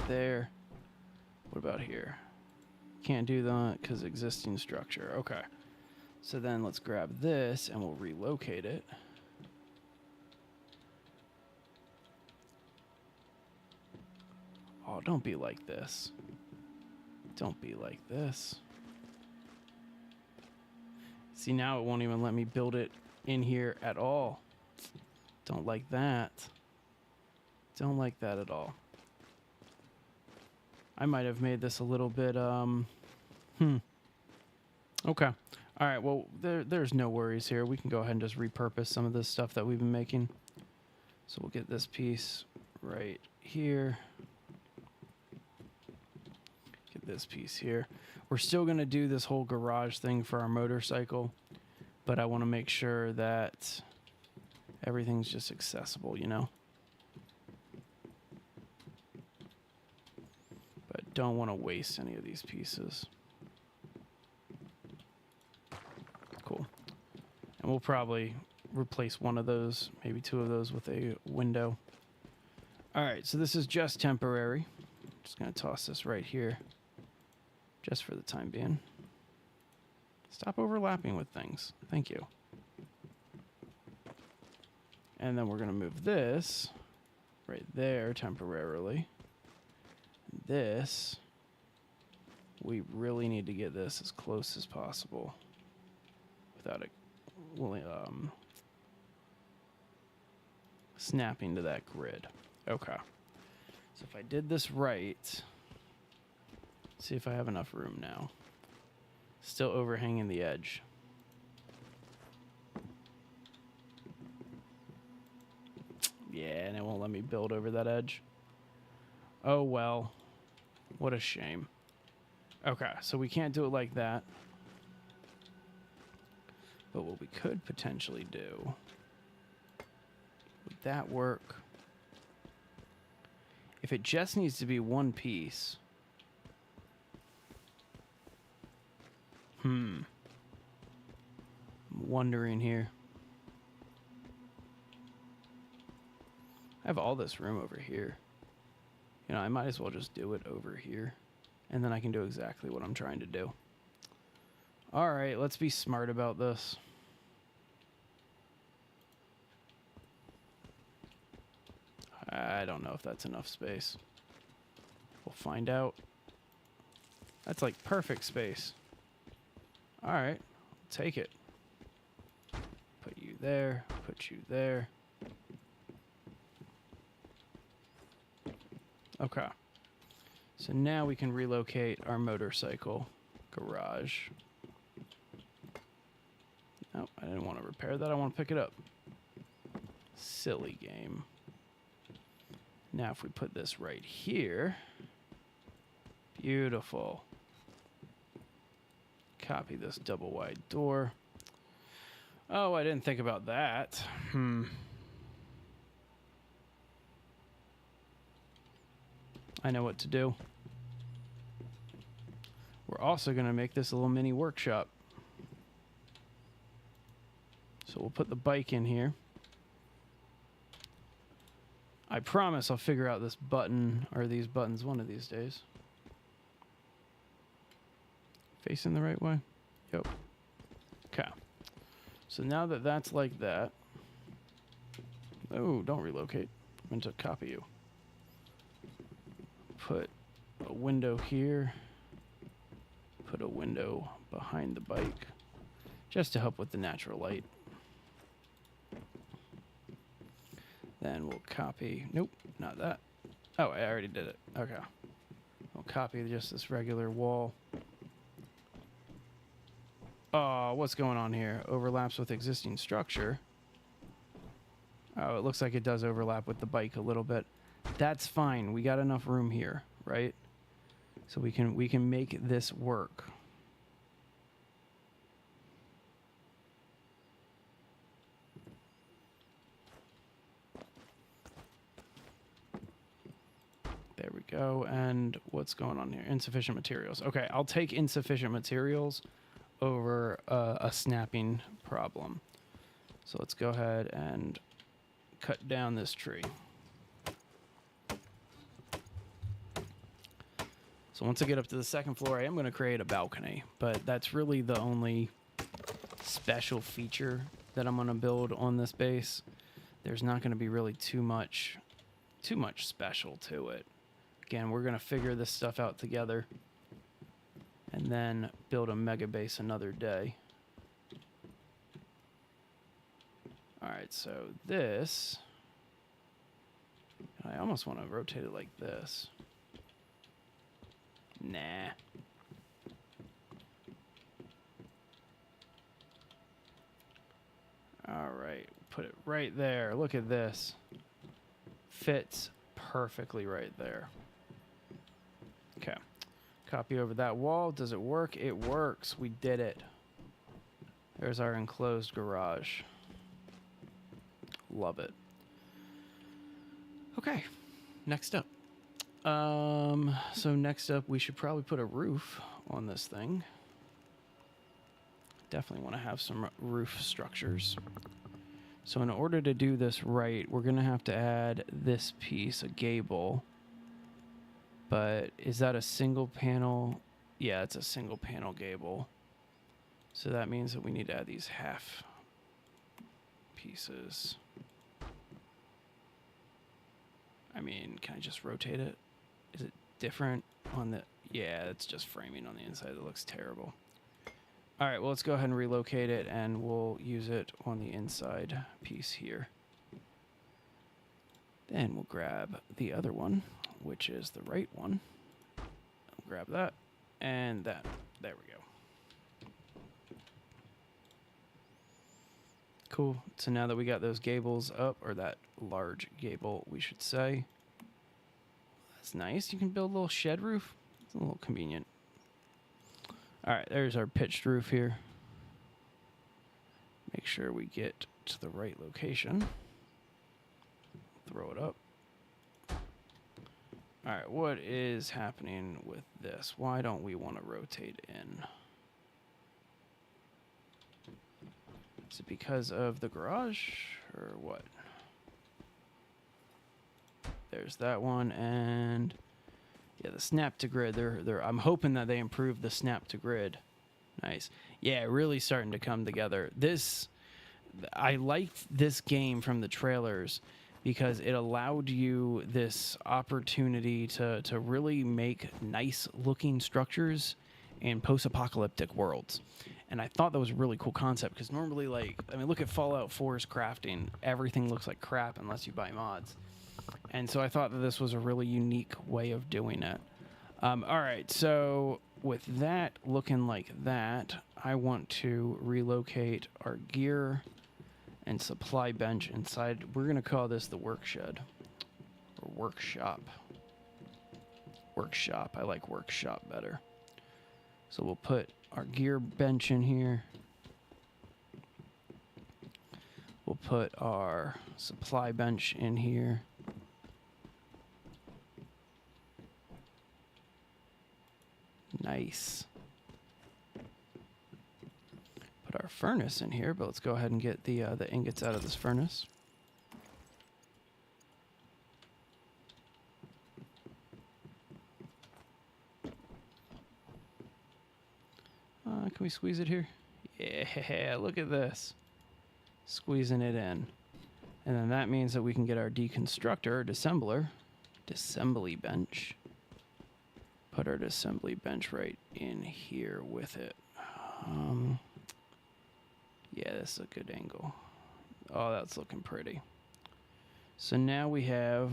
There. What about here? Can't do that because existing structure. Okay. So then let's grab this and we'll relocate it. Oh, don't be like this. Don't be like this. See, now it won't even let me build it in here at all. Don't like that. Don't like that at all. I might have made this a little bit, Okay. All right, well, there's no worries here. We can go ahead and just repurpose some of this stuff that we've been making. So we'll get this piece right here. Get this piece here. We're still going to do this whole garage thing for our motorcycle, but I want to make sure that everything's just accessible, you know? But don't want to waste any of these pieces. Cool. And we'll probably replace one of those, maybe two of those with a window. All right, so this is just temporary. Just going to toss this right here, just for the time being. Stop overlapping with things. Thank you. And then we're going to move this right there temporarily. This, we really need to get this as close as possible without it snapping to that grid. Okay. So if I did this right, see if I have enough room now. Still overhanging the edge. Yeah, and it won't let me build over that edge. Oh, well. What a shame. Okay, so we can't do it like that. But what we could potentially do... Would that work? If it just needs to be one piece... I'm wondering here. I have all this room over here. You know, I might as well just do it over here. And then I can do exactly what I'm trying to do. All right, let's be smart about this. I don't know if that's enough space. We'll find out. That's like perfect space. All right, take it. Put you there, put you there. Okay. So now we can relocate our motorcycle garage. Nope, I didn't want to repair that. I want to pick it up. Silly game. Now if we put this right here. Beautiful. Copy this double wide door. Oh, I didn't think about that. I know what to do. We're also going to make this a little mini workshop. So we'll put the bike in here. I promise I'll figure out this button or these buttons one of these days. Facing the right way? Yep. Okay. So now that that's like that. Oh, don't relocate. I meant to copy you. Put a window here. Put a window behind the bike. Just to help with the natural light. Then we'll copy. Nope, not that. Oh, I already did it. Okay. We'll copy just this regular wall. Oh, what's going on here? Overlaps with existing structure. Oh, it looks like it does overlap with the bike a little bit. That's fine. We got enough room here, right? So we can make this work. There we go. And what's going on here? Insufficient materials. Okay, I'll take insufficient materials over a snapping problem. So let's go ahead and cut down this tree. So once I get up to the second floor, I am going to create a balcony, but that's really the only special feature that I'm going to build on this base. There's not going to be really too much special to it. Again, we're going to figure this stuff out together and then build a mega base another day. All right, so this, I almost want to rotate it like this. Nah. All right, put it right there. Look at this. Fits perfectly right there. Okay. Copy over that wall. Does it work? It works. We did it. There's our enclosed garage. Love it. Okay. Next up. So next up, we should probably put a roof on this thing. Definitely want to have some roof structures. So in order to do this right, we're going to have to add this piece, a gable. But is that a single panel? Yeah, it's a single panel gable. So that means that we need to add these half pieces. I mean, can I just rotate it? Is it different on the... Yeah, it's just framing on the inside. That looks terrible. All right, well, let's go ahead and relocate it, and we'll use it on the inside piece here. Then we'll grab the other one, which is the right one. I'll grab that and that. There we go. Cool. So now that we got those gables up, or that large gable, we should say. That's nice. You can build a little shed roof. It's a little convenient. All right, there's our pitched roof here. Make sure we get to the right location. Throw it up. All right, what is happening with this? Why don't we want to rotate in? Is it because of the garage or what? There's that one, and yeah, the snap to grid. I'm hoping that they improve the snap to grid. Nice. Yeah, really starting to come together. I liked this game from the trailers because it allowed you this opportunity to really make nice looking structures in post-apocalyptic worlds. And I thought that was a really cool concept, because normally, like, I mean, look at Fallout 4's crafting. Everything looks like crap unless you buy mods. And so I thought that this was a really unique way of doing it. All right, so with that looking like that, I want to relocate our gear and supply bench inside. We're going to call this the workshed or workshop. Workshop. I like workshop better. So we'll put our gear bench in here. We'll put our supply bench in here. Nice. Put our furnace in here, but let's go ahead and get the ingots out of this furnace. Can we squeeze it here? Yeah, look at this. Squeezing it in. And then that means that we can get our deconstructor, or disassembly bench. Put our disassembly bench right in here with it. Yeah, this is a good angle. Oh, that's looking pretty. So now we have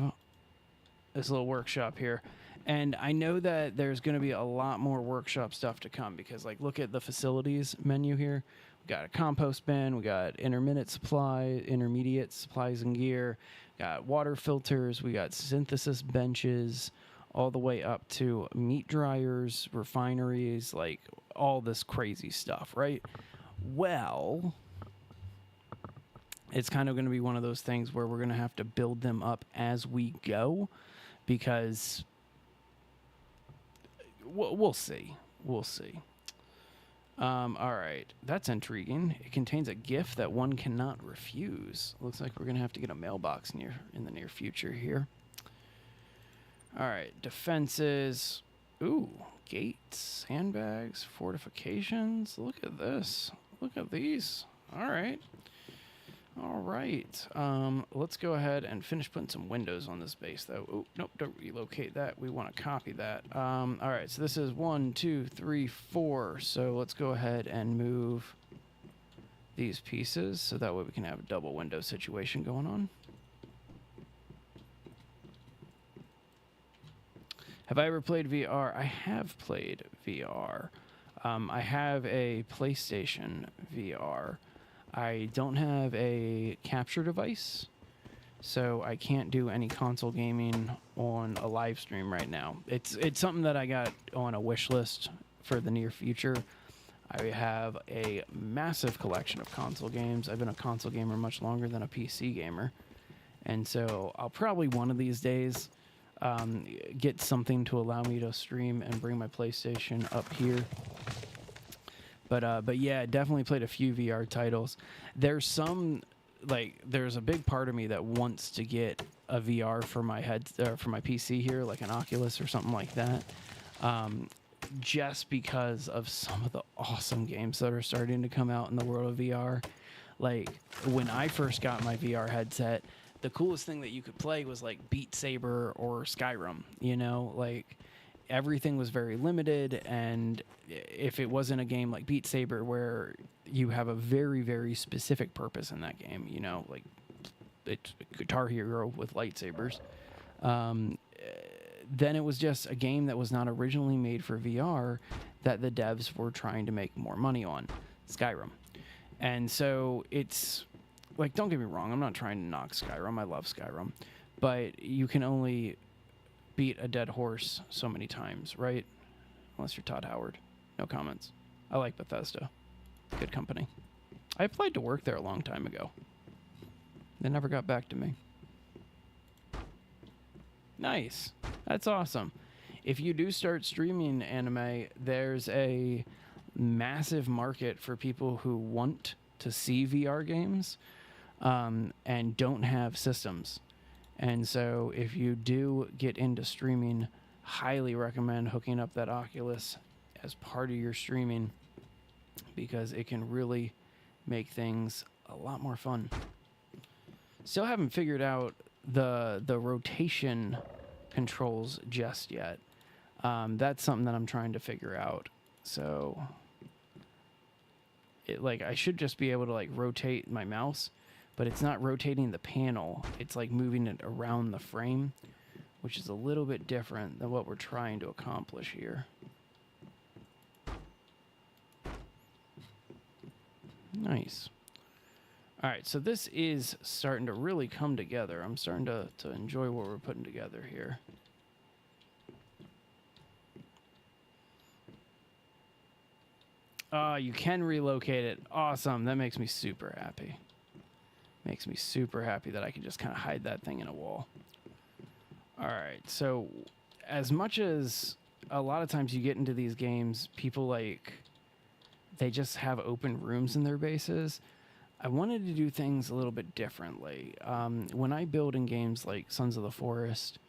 this little workshop here. And I know that there's going to be a lot more workshop stuff to come, because, like, look at the facilities menu here. We got a compost bin, we got intermediate supplies and gear, got water filters, we got synthesis benches, all the way up to meat dryers, refineries, like all this crazy stuff, right? Well, it's kind of going to be one of those things where we're going to have to build them up as we go, because we'll see. We'll see. All right. That's intriguing. It contains a gift that one cannot refuse. Looks like we're going to have to get a mailbox in the near future here. All right. Defenses. Ooh. Gates. Sandbags. Fortifications. Look at this. Look at these. All right. All right. Let's go ahead and finish putting some windows on this base, though. Oh, nope, don't relocate that. We want to copy that. All right, so this is 1, 2, 3, 4. So let's go ahead and move these pieces so that way we can have a double window situation going on. Have I ever played VR? I have played VR. I have a PlayStation VR. I don't have a capture device, so I can't do any console gaming on a live stream right now. It's something that I got on a wish list for the near future. I have a massive collection of console games. I've been a console gamer much longer than a PC gamer, and so I'll probably one of these days get something to allow me to stream and bring my PlayStation up here. But yeah, definitely played a few VR titles. There's a big part of me that wants to get a VR for my for my PC here, like an Oculus or something like that. Just because of some of the awesome games that are starting to come out in the world of VR. Like, when I first got my VR headset, the coolest thing that you could play was like Beat Saber or Skyrim, you know, like everything was very limited. And if it wasn't a game like Beat Saber where you have a very, very specific purpose in that game, you know, like it's Guitar Hero with lightsabers, then it was just a game that was not originally made for VR that the devs were trying to make more money on, Skyrim. And so it's like, don't get me wrong, I'm not trying to knock Skyrim. I love Skyrim. But you can only beat a dead horse so many times, right? Unless you're Todd Howard. No comments. I like Bethesda. Good company. I applied to work there a long time ago. They never got back to me. Nice. That's awesome. If you do start streaming anime, there's a massive market for people who want to see VR games and don't have systems. And so if you do get into streaming, highly recommend hooking up that Oculus as part of your streaming, because it can really make things a lot more fun. Still haven't figured out the rotation controls just yet. That's something that I'm trying to figure out. So I should just be able to like rotate my mouse, but it's not rotating the panel. It's like moving it around the frame, which is a little bit different than what we're trying to accomplish here. Nice. All right, so this is starting to really come together. I'm starting to enjoy what we're putting together here. You can relocate it. Awesome. That makes me super happy. Makes me super happy that I can just kind of hide that thing in a wall. All right, so as much as a lot of times you get into these games, people they just have open rooms in their bases. I wanted to do things a little bit differently. When I build in games like Sons of the Forest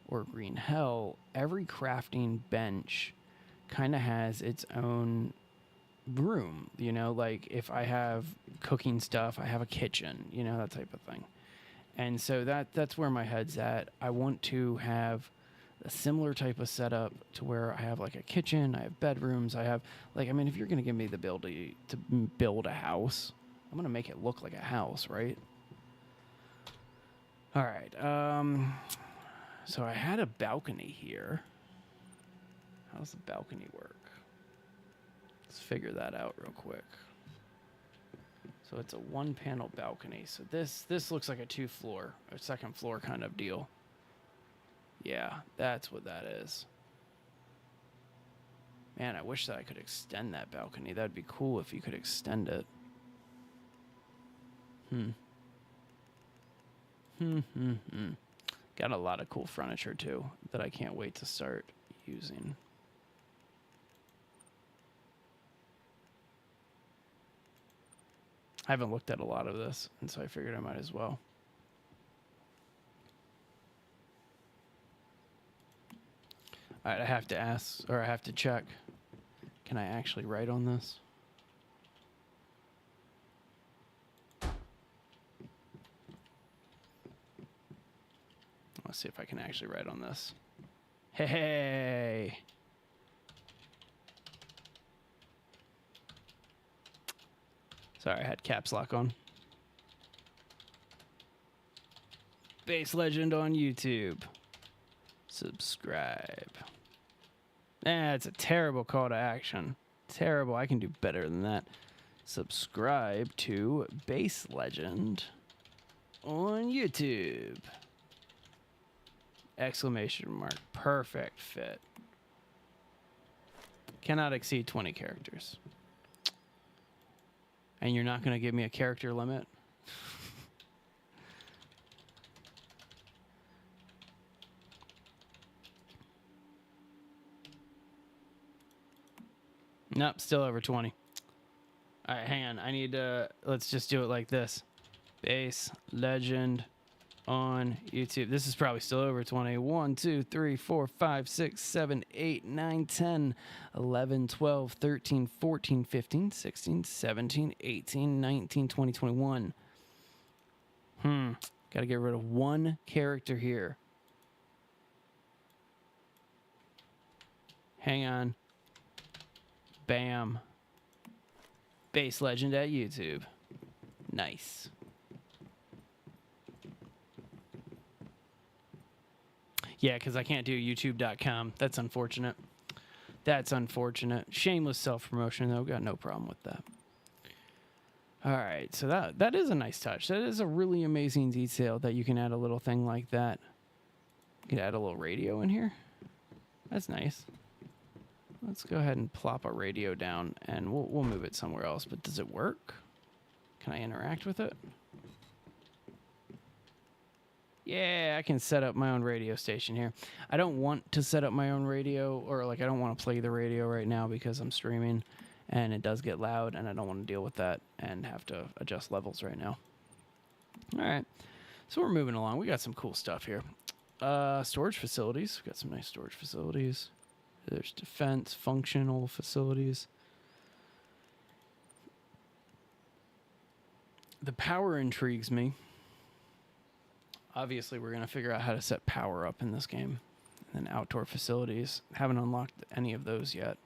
or Green Hell, every crafting bench kind of has its own room. You know, like if I have cooking stuff, I have a kitchen, you know, that type of thing. And so that's where my head's at. I want to have a similar type of setup to where I have like a kitchen, I have bedrooms, I have like, I mean, if you're going to give me the ability to build a house, I'm going to make it look like a house, right? All right. So I had a balcony here. How does the balcony work? Let's figure that out real quick. So it's a one-panel balcony. So this looks like a second floor kind of deal. Yeah, that's what that is. Man, I wish that I could extend that balcony. That'd be cool if you could extend it. Got a lot of cool furniture too that I can't wait to start using. I haven't looked at a lot of this, and so I figured I might as well. All right, I have to ask, or I have to check. Can I actually write on this? Let's see if I can actually write on this. Hey! Sorry, I had caps lock on. Base Legend on YouTube. Subscribe. It's a terrible call to action. Terrible. I can do better than that. Subscribe to Base Legend on YouTube. Exclamation mark. Perfect fit. Cannot exceed 20 characters. And you're not going to give me a character limit? Nope, still over 20. All right, hang on. I need to... Let's just do it like this. Base Legend on YouTube. This is probably still over 20. 1, 2, 3, 4, 5, 6, 7, 8, 9, 10, 11, 12, 13, 14, 15, 16, 17, 18, 19, 20, 21. Got to get rid of one character here. Hang on. Bam. Base Legend at YouTube. Nice. Yeah, because I can't do youtube.com. That's unfortunate. That's unfortunate. Shameless self-promotion, though. Got no problem with that. All right, so that is a nice touch. That is a really amazing detail that you can add a little thing like that. You can add a little radio in here. That's nice. Let's go ahead and plop a radio down, and we'll move it somewhere else. But does it work? Can I interact with it? Yeah, I can set up my own radio station here. I don't want to set up my own radio, or like I don't want to play the radio right now because I'm streaming, and it does get loud, and I don't want to deal with that and have to adjust levels right now. All right, so we're moving along. We got some cool stuff here. Storage facilities. We've got some nice storage facilities. There's defense, functional facilities. The power intrigues me. Obviously, we're going to figure out how to set power up in this game. And outdoor facilities. Haven't unlocked any of those yet.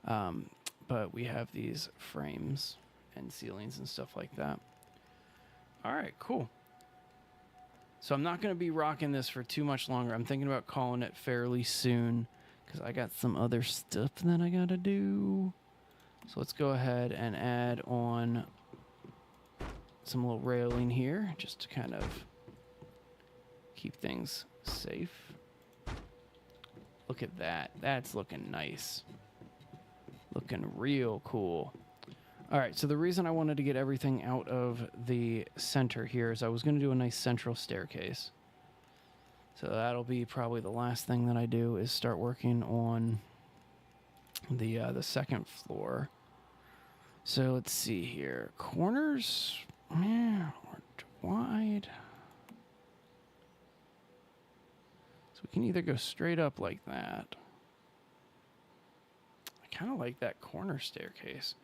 But we have these frames and ceilings and stuff like that. All right, cool. So I'm not going to be rocking this for too much longer. I'm thinking about calling it fairly soon because I got some other stuff that I got to do. So let's go ahead and add on some little railing here just to kind of keep things safe. Look at that. That's looking nice. Looking real cool. All right, so the reason I wanted to get everything out of the center here is I was going to do a nice central staircase. So that'll be probably the last thing that I do is start working on the second floor. So let's see here. Corners, aren't wide. So we can either go straight up like that. I kind of like that corner staircase.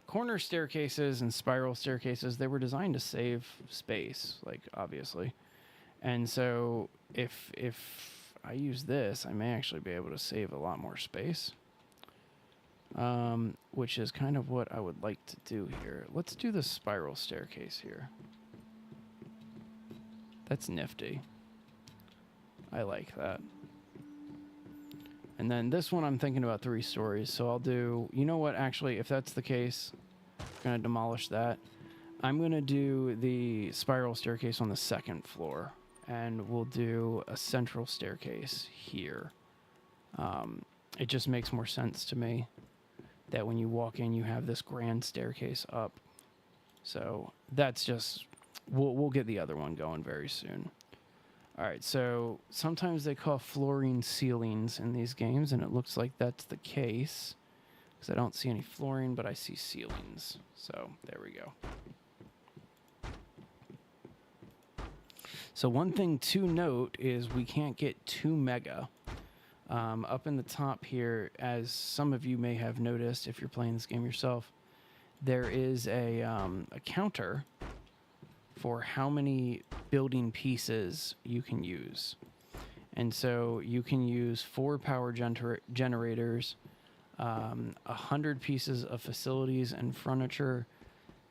Corner staircases and spiral staircases, they were designed to save space, like, obviously. And so if I use this, I may actually be able to save a lot more space. Which is kind of what I would like to do here. Let's do the spiral staircase here. That's nifty. I like that. And then this one I'm thinking about 3 stories, so I'll do... You know what, actually, if that's the case, I'm going to demolish that. I'm going to do the spiral staircase on the 2nd floor, and we'll do a central staircase here. It just makes more sense to me that when you walk in, you have this grand staircase up. So that's just... We'll get the other one going very soon. All right, so sometimes they call flooring ceilings in these games, and it looks like that's the case. Because I don't see any flooring, but I see ceilings. So there we go. So one thing to note is we can't get too mega. Up in the top here, as some of you may have noticed if you're playing this game yourself, there is a counter for how many building pieces you can use. And so you can use 4 power generators, 100 pieces of facilities and furniture,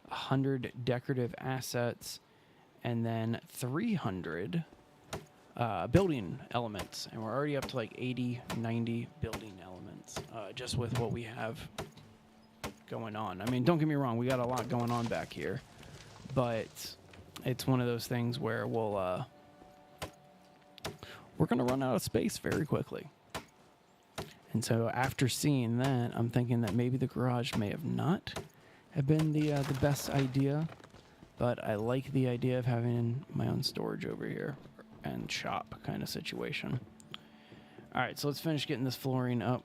100 decorative assets, and then 300 building elements. And we're already up to like 80, 90 building elements just with what we have going on. I mean, don't get me wrong, we got a lot going on back here, but it's one of those things where we're going to run out of space very quickly. And so after seeing that, I'm thinking that maybe the garage may have not have been the best idea, but I like the idea of having my own storage over here and shop kind of situation. All right, so let's finish getting this flooring up.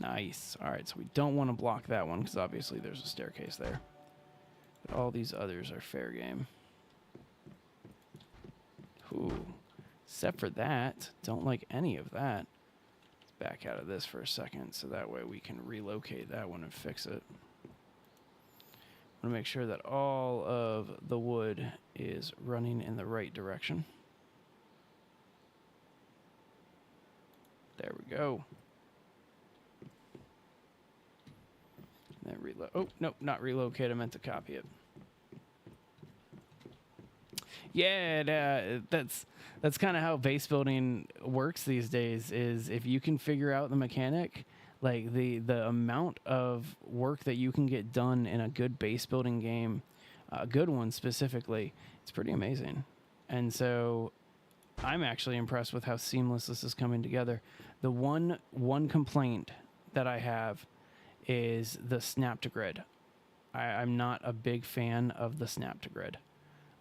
Nice. All right, so we don't want to block that one because obviously there's a staircase there. But all these others are fair game. Ooh. Except for that, don't like any of that. Let's back out of this for a second so that way we can relocate that one and fix it. I want to make sure that all of the wood is running in the right direction. There we go. And then reload. Oh, nope, not relocate. I meant to copy it. Yeah, that's kind of how base building works these days, is if you can figure out the mechanic, like the amount of work that you can get done in a good base building game, a good one specifically, it's pretty amazing. And so I'm actually impressed with how seamless this is coming together. The one complaint that I have is the snap to grid. I'm not a big fan of the snap to grid.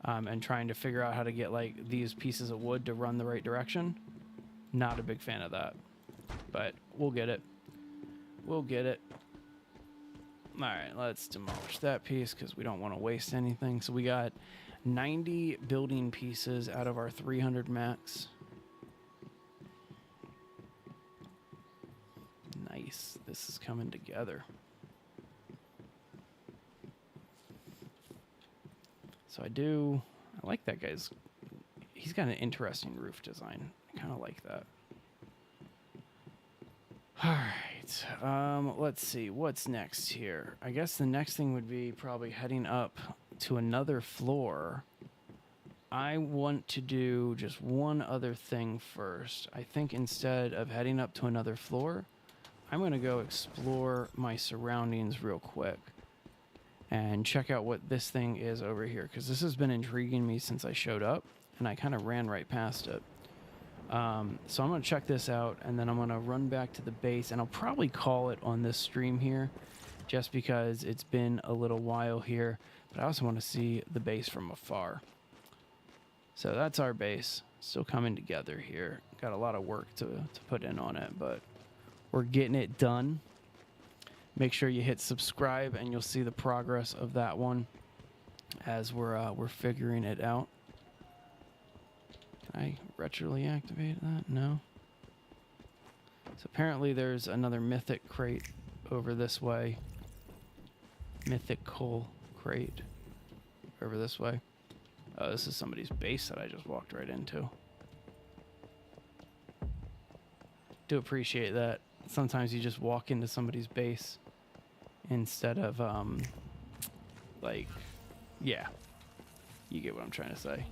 And trying to figure out how to get like these pieces of wood to run the right direction. Not a big fan of that. But we'll get it. We'll get it. All right, let's demolish that piece because we don't want to waste anything. So we got 90 building pieces out of our 300 max. Nice. This is coming together. So I like that guy's, he's got an interesting roof design. I kind of like that. All right, let's see, what's next here? I guess the next thing would be probably heading up to another floor. I want to do just one other thing first. I think instead of heading up to another floor, I'm going to go explore my surroundings real quick and check out what this thing is over here, because this has been intriguing me since I showed up, and I kind of ran right past it. So I'm going to check this out, and then I'm going to run back to the base, and I'll probably call it on this stream here, just because it's been a little while here, but I also want to see the base from afar. So that's our base, still coming together here. Got a lot of work to put in on it, but we're getting it done. Make sure you hit subscribe, and you'll see the progress of that one as we're figuring it out. Can I retroly activate that? No. So apparently there's another mythic crate over this way. Mythical crate over this way. Oh, this is somebody's base that I just walked right into. Do appreciate that. Sometimes you just walk into somebody's base instead of, like, yeah. You get what I'm trying to say.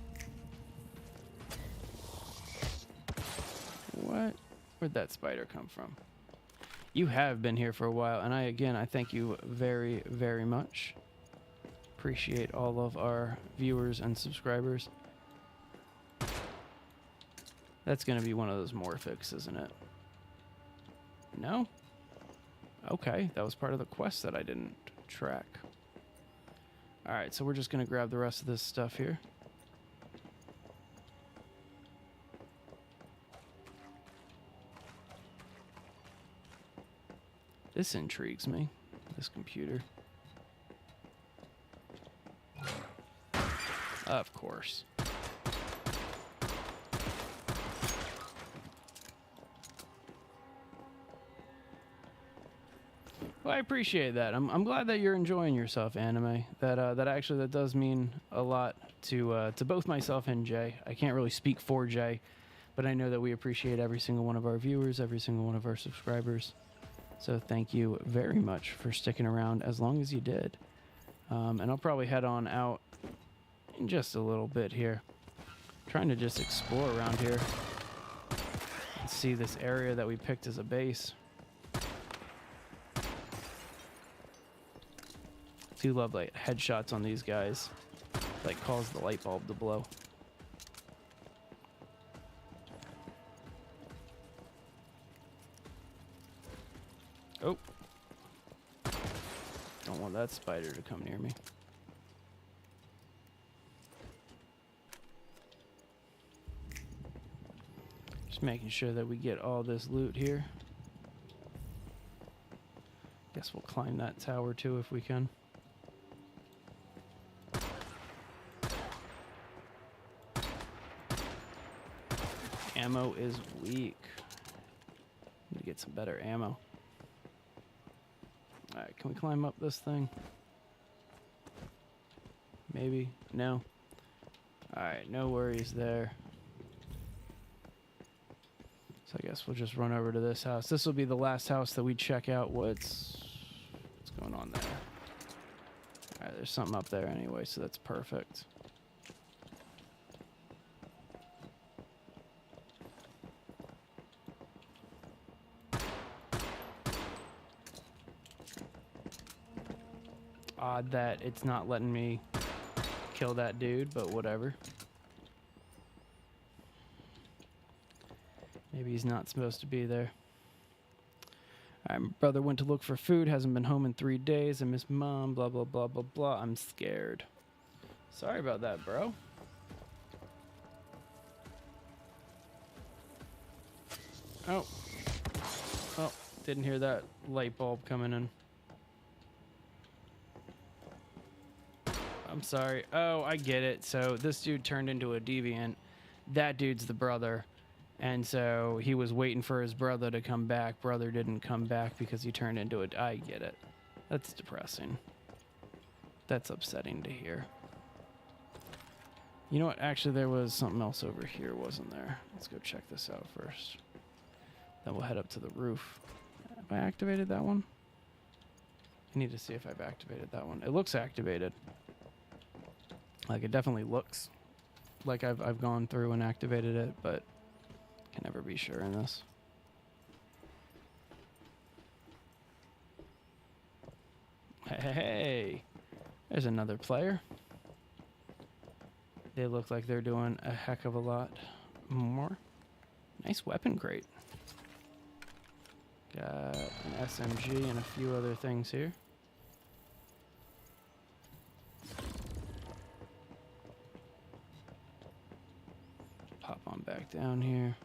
What? Where'd that spider come from? You have been here for a while, and I thank you very, very much. Appreciate all of our viewers and subscribers. That's going to be one of those morphics, isn't it? No? Okay, that was part of the quest that I didn't track. Alright, so we're just going to grab the rest of this stuff here. This intrigues me, this computer. Of course. Well, I appreciate that. I'm glad that you're enjoying yourself, anime. That does mean a lot to both myself and Jay. I can't really speak for Jay, but I know that we appreciate every single one of our viewers, every single one of our subscribers. So thank you very much for sticking around as long as you did. And I'll probably head on out in just a little bit here. Trying to just explore around here and see this area that we picked as a base. Do love like headshots on these guys. Like cause the light bulb to blow. Oh. Don't want that spider to come near me. Just making sure that we get all this loot here. Guess we'll climb that tower too if we can. Ammo is weak. Need to get some better ammo. Alright, can we climb up this thing? Maybe? No? Alright, no worries there. So I guess we'll just run over to this house. This will be the last house that we check out. What's going on there? Alright, there's something up there anyway, so that's perfect. Odd that it's not letting me kill that dude, but whatever. Maybe he's not supposed to be there. Alright, my brother went to look for food, hasn't been home in 3 days. I miss mom, blah, blah, blah, blah, blah. I'm scared. Sorry about that, bro. Oh. Oh, didn't hear that light bulb coming in. I'm sorry. Oh, I get it. So this dude turned into a deviant. That dude's the brother. And so he was waiting for his brother to come back. Brother didn't come back because he turned into a... I get it. That's depressing. That's upsetting to hear. You know what? Actually, there was something else over here, wasn't there? Let's go check this out first. Then we'll head up to the roof. Have I activated that one? I need to see if I've activated that one. It looks activated. Like, it definitely looks like I've gone through and activated it, but can never be sure in this. Hey, there's another player. They look like they're doing a heck of a lot more. Nice weapon crate. Got an SMG and a few other things here. Pop on back down here.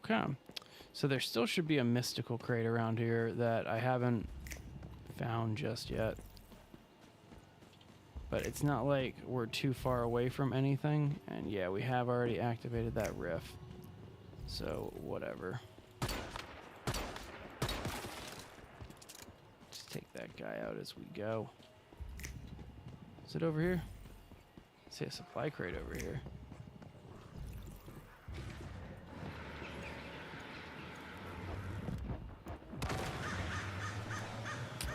Okay. So there still should be a mystical crate around here that I haven't found just yet. But it's not like we're too far away from anything. And yeah, we have already activated that rift. So whatever. Just take that guy out as we go. Is it over here? I see a supply crate over here.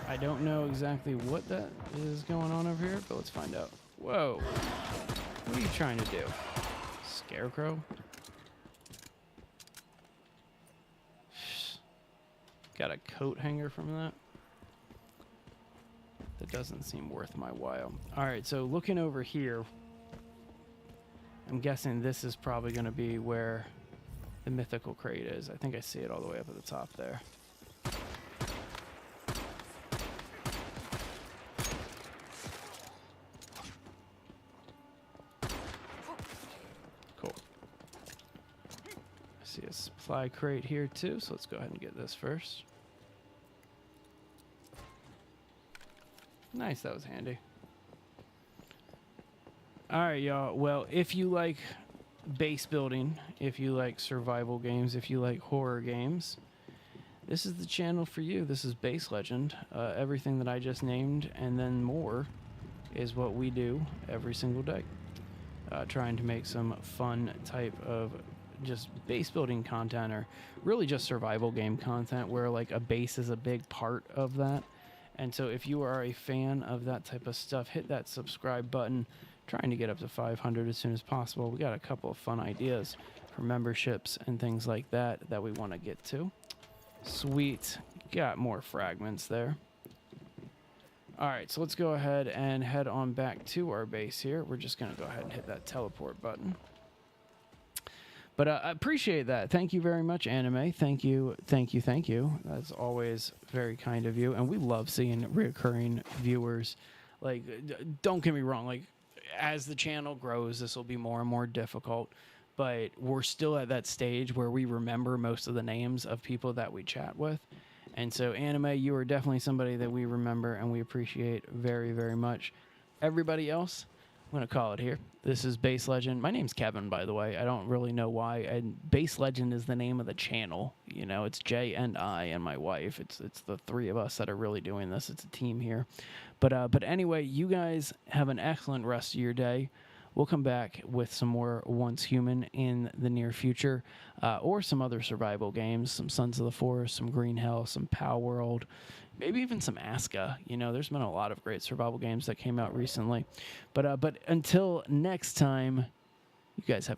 I don't know exactly what that is going on over here, but let's find out. Whoa. What are you trying to do? Scarecrow? Got a coat hanger from that? That doesn't seem worth my while. Alright, so looking over here, I'm guessing this is probably going to be where the mythical crate is. I think I see it all the way up at the top there. Cool. I see a supply crate here too, so let's go ahead and get this first. Nice, that was handy. Alright, y'all. Well, if you like base building, if you like survival games, if you like horror games, this is the channel for you. This is Base Legend. Everything that I just named and then more is what we do every single day. Trying to make some fun type of just base building content, or really just survival game content where like a base is a big part of that. And so if you are a fan of that type of stuff, hit that subscribe button. Trying to get up to 500 as soon as possible. We got a couple of fun ideas for memberships and things like that that we want to get to. Sweet. Got more fragments there. All right, so let's go ahead and head on back to our base here. We're just going to go ahead and hit that teleport button. But I appreciate that. Thank you very much, Anime. Thank you, thank you, thank you. That's always very kind of you. And we love seeing reoccurring viewers. Like, don't get me wrong. Like, as the channel grows, this will be more and more difficult. But we're still at that stage where we remember most of the names of people that we chat with. And so, Anime, you are definitely somebody that we remember and we appreciate very, very much. Everybody else, I'm going to call it here. This is Base Legend. My name's Kevin, by the way. I don't really know why. And Base Legend is the name of the channel. You know, it's Jay and I and my wife. It's the three of us that are really doing this. It's a team here. But anyway, you guys have an excellent rest of your day. We'll come back with some more Once Human in the near future, or some other survival games, some Sons of the Forest, some Green Hell, some Pow World, maybe even some Aska. You know, there's been a lot of great survival games that came out recently. But until next time, you guys have